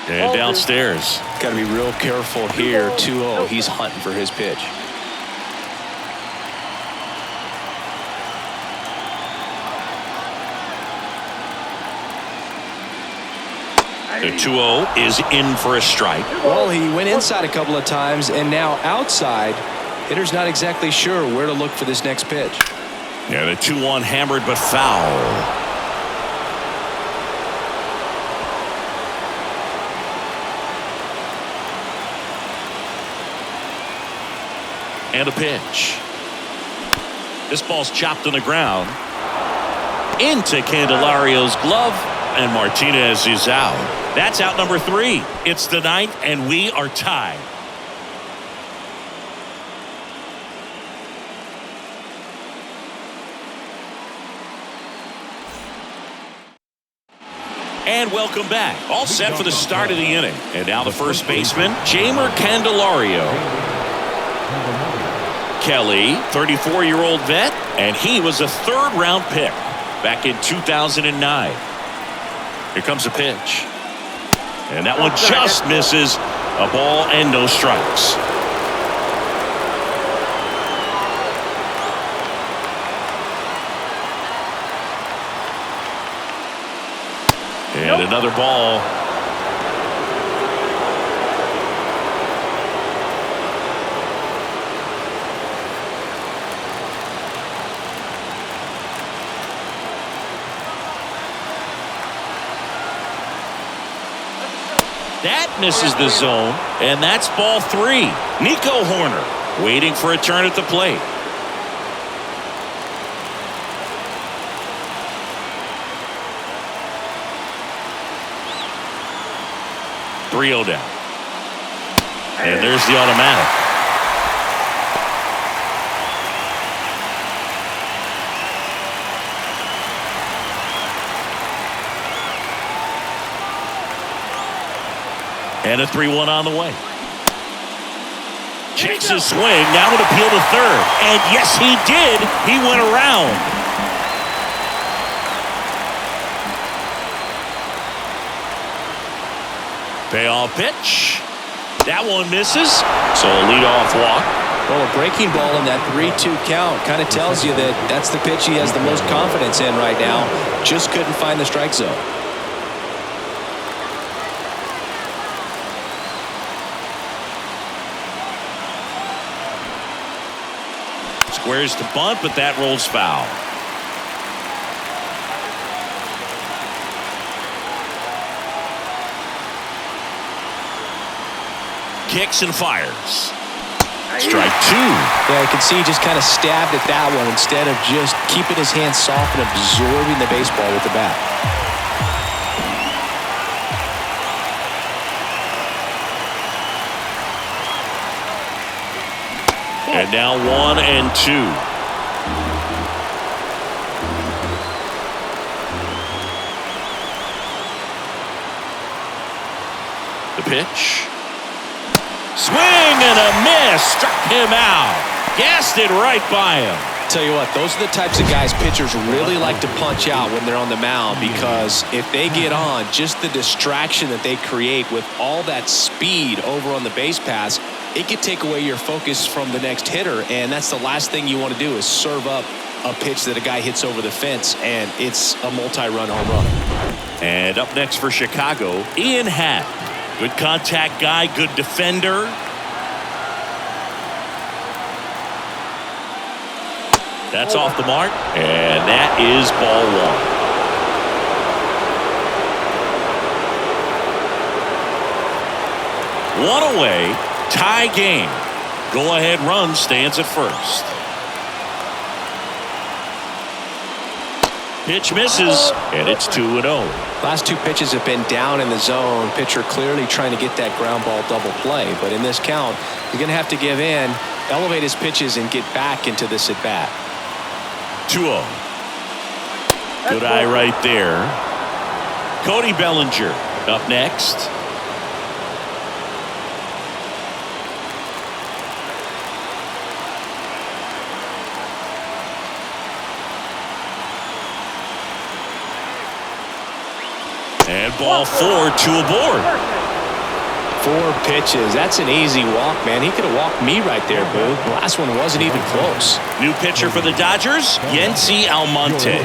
And downstairs. Got to be real careful here. 2-0. He's hunting for his pitch. The 2-0 is in for a strike. Well, he went inside a couple of times, and now outside. Hitter's not exactly sure where to look for this next pitch. And a 2-1 hammered but foul. And a pitch. This ball's chopped on the ground. Into Candelario's glove, and Martinez is out. That's out number 3. It's the 9th, and we are tied. And welcome back. All set for the start of the inning. And now the first baseman, Jeimer Candelario. Kelly, 34-year-old vet, and he was a third-round pick back in 2009. Here comes a pitch. And that one just misses. A ball and no strikes. And another ball. That misses the zone, and that's ball 3. Nico Horner waiting for a turn at the plate. .3-0 down. And there's the automatic. And a 3-1 on the way. Checks his swing. Now would appeal to third. And yes, he did. He went around. Payoff pitch. That one misses. So a leadoff walk. Well, a breaking ball in that 3-2 count kind of tells you that that's the pitch he has the most confidence in right now. Just couldn't find the strike zone. Squares to bunt, but that rolls foul. Kicks and fires. Strike 2. Yeah, I can see he just kind of stabbed at that one instead of just keeping his hands soft and absorbing the baseball with the bat. And now 1-2. The pitch. Swing and a miss. Struck him out. Gassed it right by him. Tell you what, those are the types of guys pitchers really like to punch out when they're on the mound, because if they get on, just the distraction that they create with all that speed over on the base pass, it could take away your focus from the next hitter, and that's the last thing you want to do is serve up a pitch that a guy hits over the fence, and it's a multi-run home run. And up next for Chicago, Ian Happ. Good contact guy, good defender. That's off the mark, and that is ball 1. One away, tie game. Go-ahead run stands at first. Pitch misses, and it's 2-0. Last 2 pitches have been down in the zone. Pitcher clearly trying to get that ground ball double play, but in this count, he's going to have to give in, elevate his pitches, and get back into this at bat. 2-0. Good eye right there. Cody Bellinger up next. And ball 4, 2 aboard. 4 pitches. That's an easy walk, man. He could have walked me right there, Boo. The last one wasn't even close. New pitcher for the Dodgers, Yency Almonte.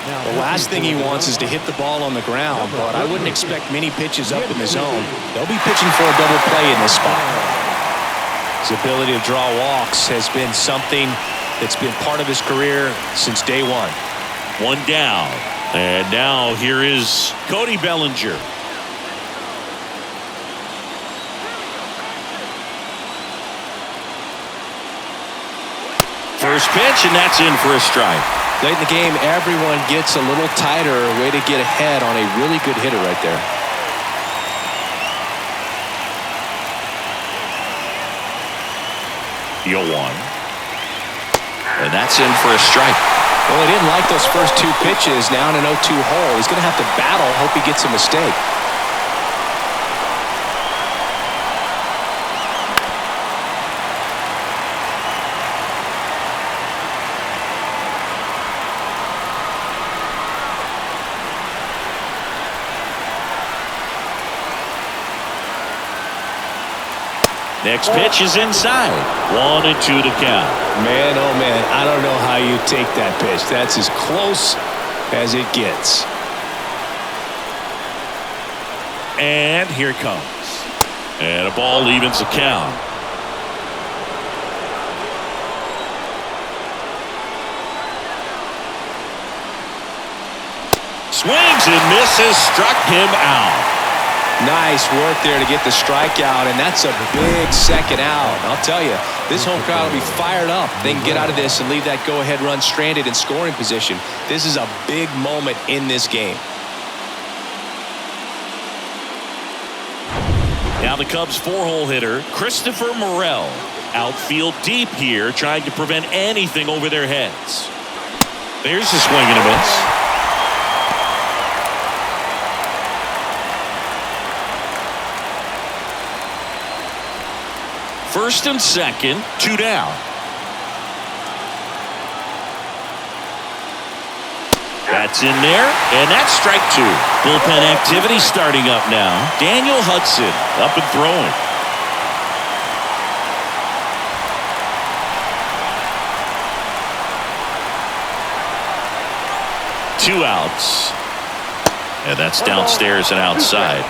The last thing he wants is to hit the ball on the ground, but I wouldn't expect many pitches up in the zone. They'll be pitching for a double play in this spot. His ability to draw walks has been something that's been part of his career since day one. One down. And now here is Cody Bellinger. First pitch, and that's in for a strike. Late in the game, everyone gets a little tighter. Way to get ahead on a really good hitter right there. 0-1. And that's in for a strike. Well, he didn't like those first two pitches. Now in an 0-2 hole. He's going to have to battle. Hope he gets a mistake. Next pitch is inside. 1-2 to count. Man, oh man, I don't know how you take that pitch. That's as close as it gets. And here it comes. And a ball evens the count. Swings and misses, struck him out. Nice work there to get the strikeout, and that's a big second out. I'll tell you, this home crowd will be fired up. They can get out of this and leave that go-ahead run stranded in scoring position. This is a big moment in this game. Now the Cubs' four-hole hitter, Christopher Morel. Outfield deep here, trying to prevent anything over their heads. There's a swing and a miss. First and second, 2 down. That's in there, and that's strike 2. Bullpen activity starting up now. Daniel Hudson up and throwing. Two outs. And that's downstairs and outside.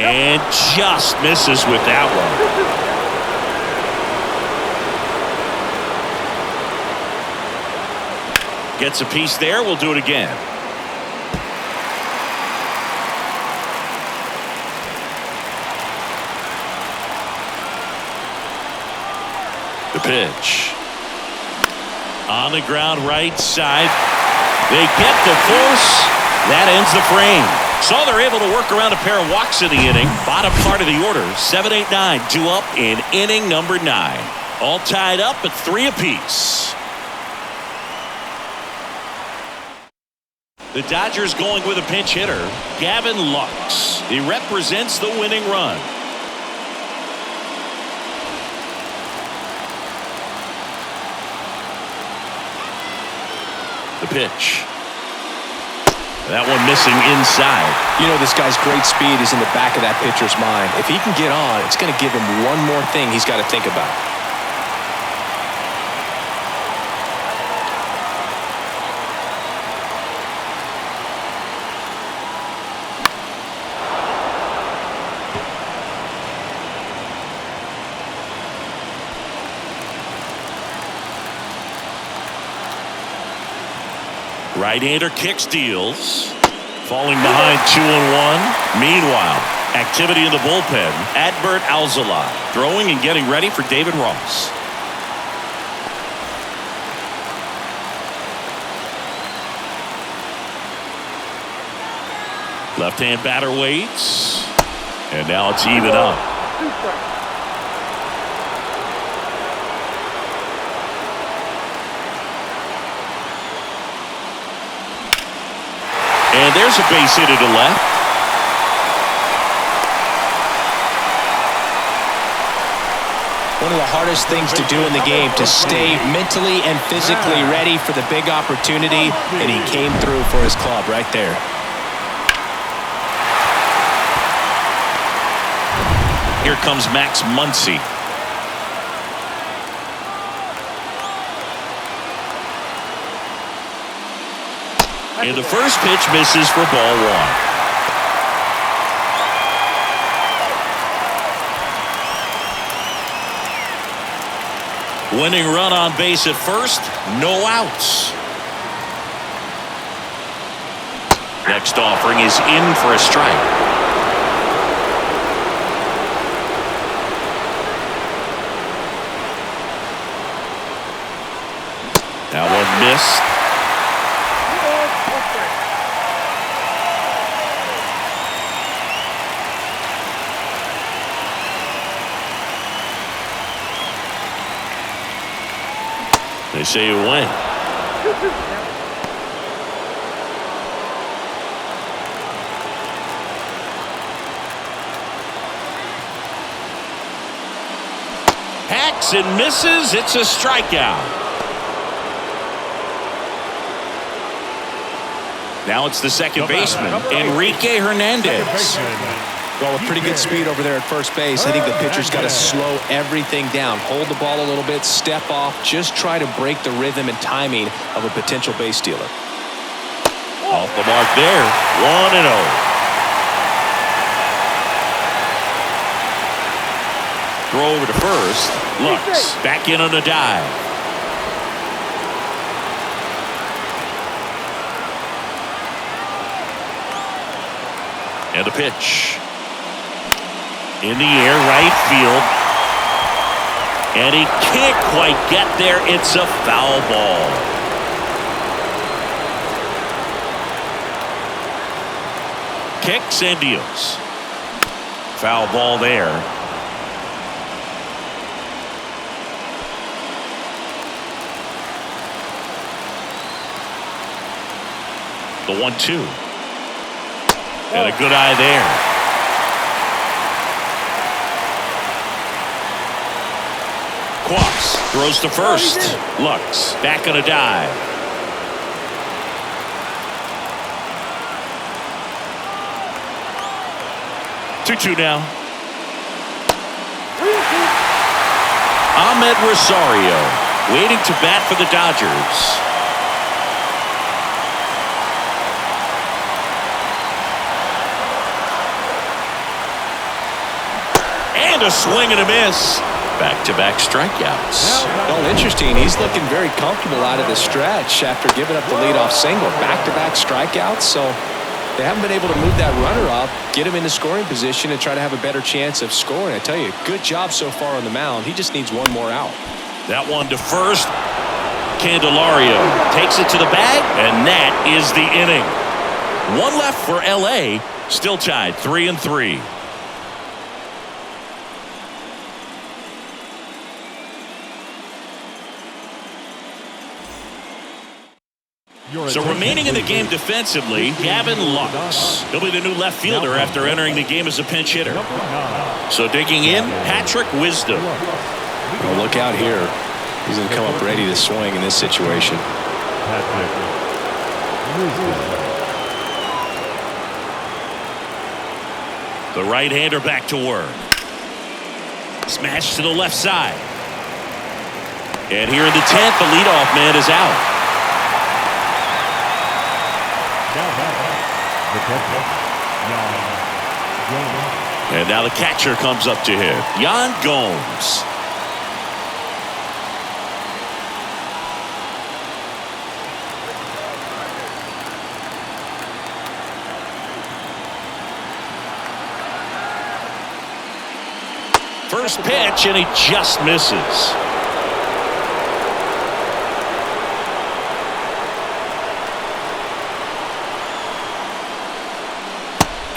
And just misses with that one. Gets a piece there. We'll do it again. The pitch. On the ground right side. They get the force. That ends the frame. So they're able to work around a pair of walks in the inning. Bottom part of the order, 7-8-9, 2 up in inning number 9. All tied up at 3 apiece. The Dodgers going with a pinch hitter, Gavin Lux. He represents the winning run. The pitch. That one missing inside. You know, this guy's great speed is in the back of that pitcher's mind. If he can get on, it's going to give him one more thing he's got to think about. Right-hander kicks, deals. Falling behind 2-1. Meanwhile, activity in the bullpen. Adbert Alzolay throwing and getting ready for David Ross. Left-hand batter waits. And now it's even up. And there's a base hit to the left. One of the hardest things to do in the game, to stay mentally and physically ready for the big opportunity, and he came through for his club right there. Here comes Max Muncy. And the first pitch misses for ball one. Winning run on base at first, no outs. Next offering is in for a strike. That one missed. They say you win. Hacks and misses. It's a strikeout. Now it's the second baseman, Enrique Hernandez. Well, with pretty good speed over there at first base, I think the pitcher's got to slow everything down. Hold the ball a little bit, step off, just try to break the rhythm and timing of a potential base stealer. Off the mark there, 1-0. Throw over to first. Lux back in on a dive. And a pitch. In the air, right field. And he can't quite get there. It's a foul ball. Kicks and deals. Foul ball there. The 1-2. And a good eye there. Quaps throws to first. Lux back on a dive. Two now. Ahmed Rosario waiting to bat for the Dodgers. And a swing and a miss. Back-to-back strikeouts. Well, interesting. He's looking very comfortable out of the stretch after giving up the leadoff single. Back-to-back strikeouts, so they haven't been able to move that runner up, get him into scoring position, and try to have a better chance of scoring. I tell you, good job so far on the mound. He just needs one more out. That one to first. Candelario takes it to the bag, and that is the inning. One left for L.A., still tied 3-3. So remaining in the game defensively, Gavin Lux. He'll be the new left fielder after entering the game as a pinch hitter. So digging in, Patrick Wisdom. Well, look out here. He's going to come up ready to swing in this situation. The right-hander back to work. Smash to the left side. And here in the 10th, the leadoff man is out. And now the catcher comes up to him. Yan Gomes. First pitch, and he just misses.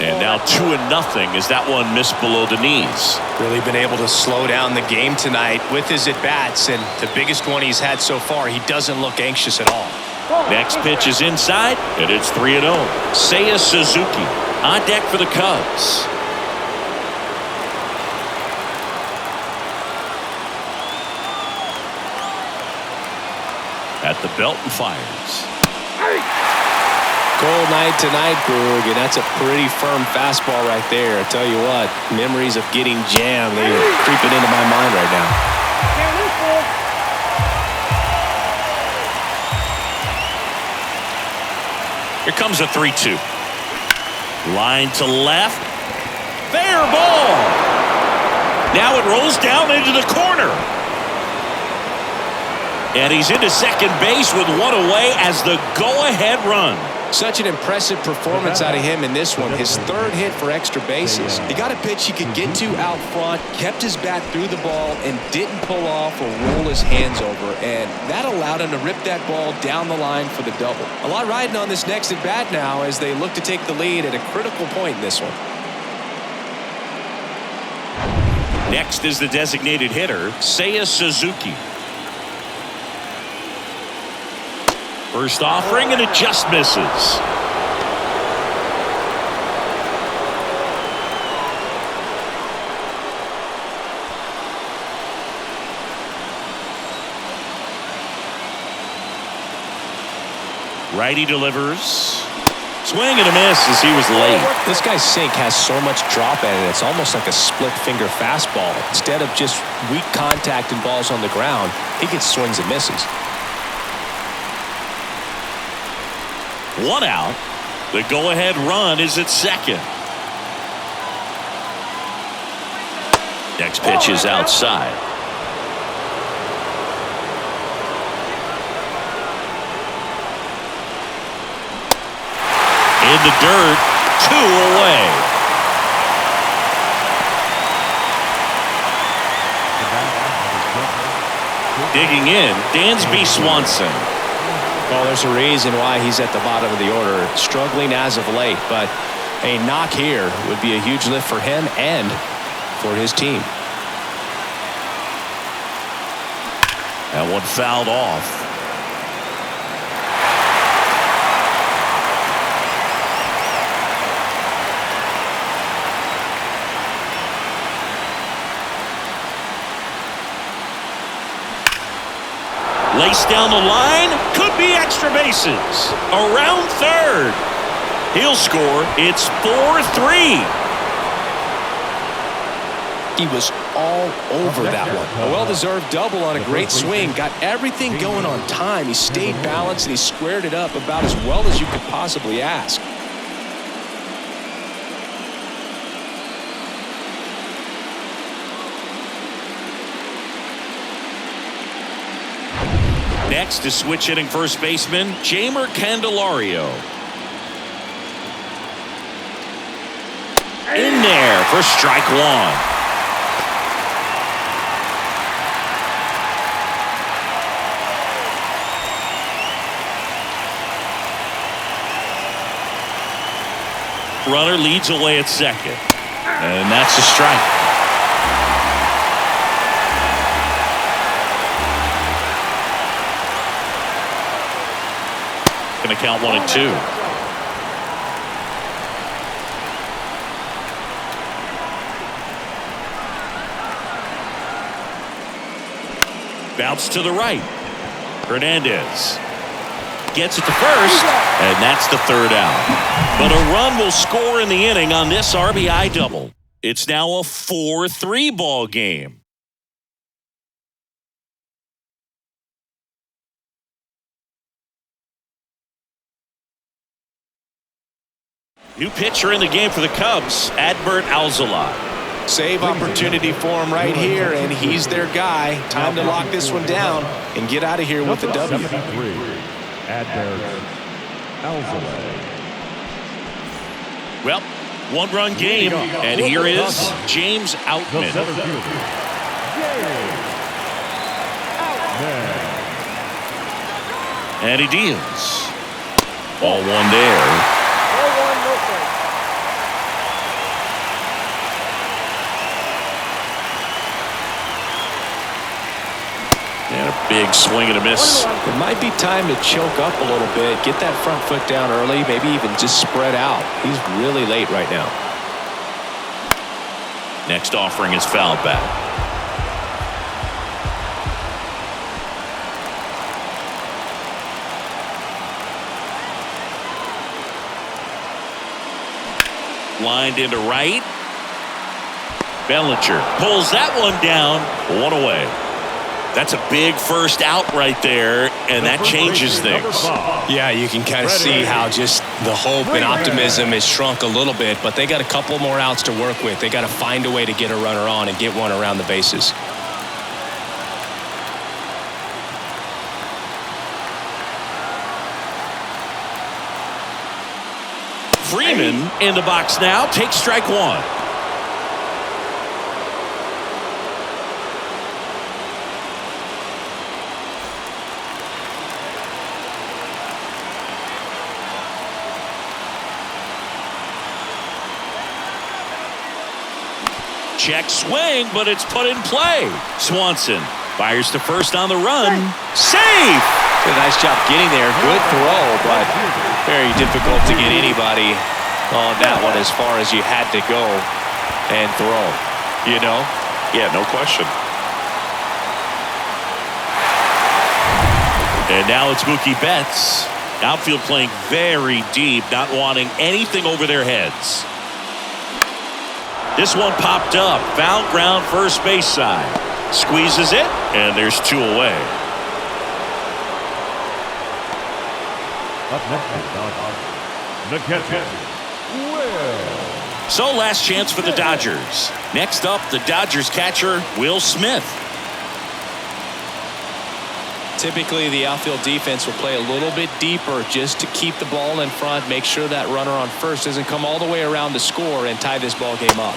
And now 2-0 as that one missed below the knees. Really been able to slow down the game tonight with his at-bats, and the biggest one he's had so far, he doesn't look anxious at all. Next pitch is inside, and it's 3-0. Seiya Suzuki on deck for the Cubs. At the belt and fires. Cold night tonight, Boog, and that's a pretty firm fastball right there. I tell you what, memories of getting jammed, they are creeping into my mind right now. Here comes a 3-2. Line to left. Fair ball. Now it rolls down into the corner. And he's into second base with one away as the go-ahead run. Such an impressive performance out of him in this one. His third hit for extra bases. He got a pitch he could get to out front, kept his bat through the ball, and didn't pull off or roll his hands over. And that allowed him to rip that ball down the line for the double. A lot riding on this next at bat now as they look to take the lead at a critical point in this one. Next is the designated hitter, Seiya Suzuki. First offering, and it just misses. Righty delivers. Swing and a miss as he was late. This guy's sink has so much drop in it, it's almost like a split finger fastball. Instead of just weak contact and balls on the ground, he gets swings and misses. One out. The go-ahead run is at second. Next pitch is outside. In the dirt, 2 away. Digging in, Dansby Swanson. Well, there's a reason why he's at the bottom of the order, struggling as of late, but a knock here would be a huge lift for him and for his team. That one fouled off. Laced down the line, could be extra bases. Around third. He'll score. It's 4-3. He was all over that one. A well-deserved double on a great swing. Got everything going on time. He stayed balanced and he squared it up about as well as you could possibly ask. Next is switch hitting first baseman Jeimer Candelario. In there for strike one. Runner leads away at second. And that's a strike. Going to count 1-2. Bounce to the right. Hernandez gets it to first, and that's the third out. But a run will score in the inning on this RBI double. It's now a 4-3 ball game. New pitcher in the game for the Cubs, Adbert Alzolay. Save opportunity for him right here, and he's their guy. Time to lock this one down and get out of here with a W. Well, one-run game, and here is James Outman. And he deals. Ball one there. And a big swing and a miss. It might be time to choke up a little bit, get that front foot down early, maybe even just spread out. He's really late right now. Next offering is fouled back. Lined into right. Bellinger pulls that one down. One away. That's a big first out right there, and that changes things. Yeah, you can kind of see how just the hope and optimism has shrunk a little bit, but they got a couple more outs to work with. They got to find a way to get a runner on and get one around the bases. Freeman in the box now, takes strike one. Check swing, but it's put in play. Swanson fires to first on the run. Safe! Did a nice job getting there. Good throw, but very difficult to get anybody on that one as far as you had to go and throw. You know? Yeah, no question. And now it's Mookie Betts. Outfield playing very deep, not wanting anything over their heads. This one popped up. Foul ground first base side. Squeezes it, and there's two away. Up next is the catcher, Will. So last chance for the Dodgers. Next up, the Dodgers catcher, Will Smith. Typically, the outfield defense will play a little bit deeper just to keep the ball in front, make sure that runner on first doesn't come all the way around to score and tie this ball game up.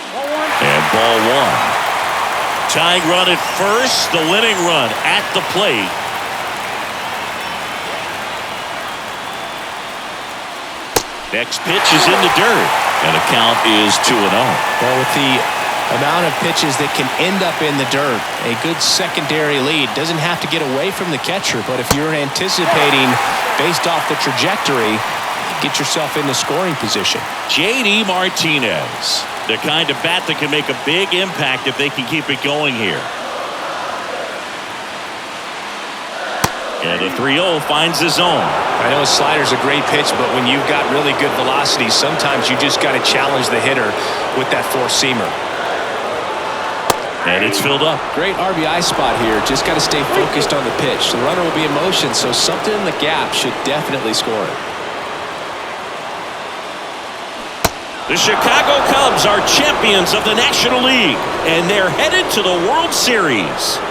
And ball one. Tying run at first, the winning run at the plate. Next pitch is in the dirt, and the count is 2-0. Well, with the amount of pitches that can end up in the dirt, a good secondary lead doesn't have to get away from the catcher, but if you're anticipating based off the trajectory, get yourself in the scoring position. J.D. Martinez, the kind of bat that can make a big impact if they can keep it going here. And the 3-0 finds the zone. I know a slider's a great pitch, but when you've got really good velocity, sometimes you just got to challenge the hitter with that four-seamer. And it's filled up. Great RBI spot here. Just got to stay focused on the pitch. The runner will be in motion, so something in the gap should definitely score it. The Chicago Cubs are champions of the National League, and they're headed to the World Series.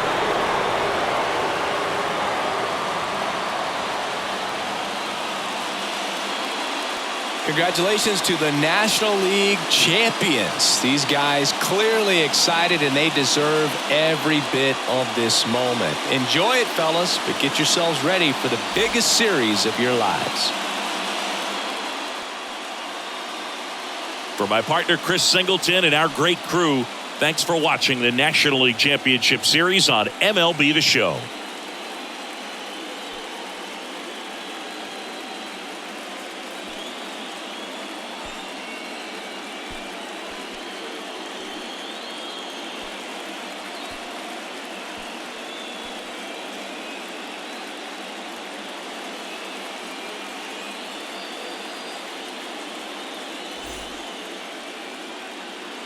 Congratulations to the National League champions. These guys clearly excited, and they deserve every bit of this moment. Enjoy it, fellas, but get yourselves ready for the biggest series of your lives. For my partner Chris Singleton and our great crew, thanks for watching the National League Championship Series on MLB The Show.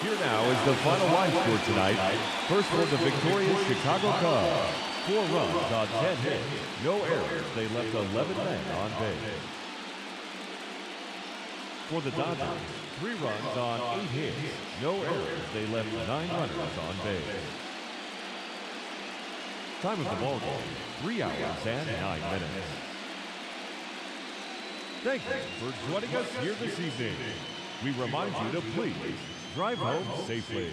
Here now is the final line score tonight. First for the victorious Chicago Cubs. 4 runs on 10 hits, no errors. They left 11 men on base. For the Dodgers, 3 runs on 8 hits, no errors. They left 9 runners on base. Time of the ball game, 3 hours and 9 minutes. Thank you for joining us here this evening. We remind you to please drive home safely.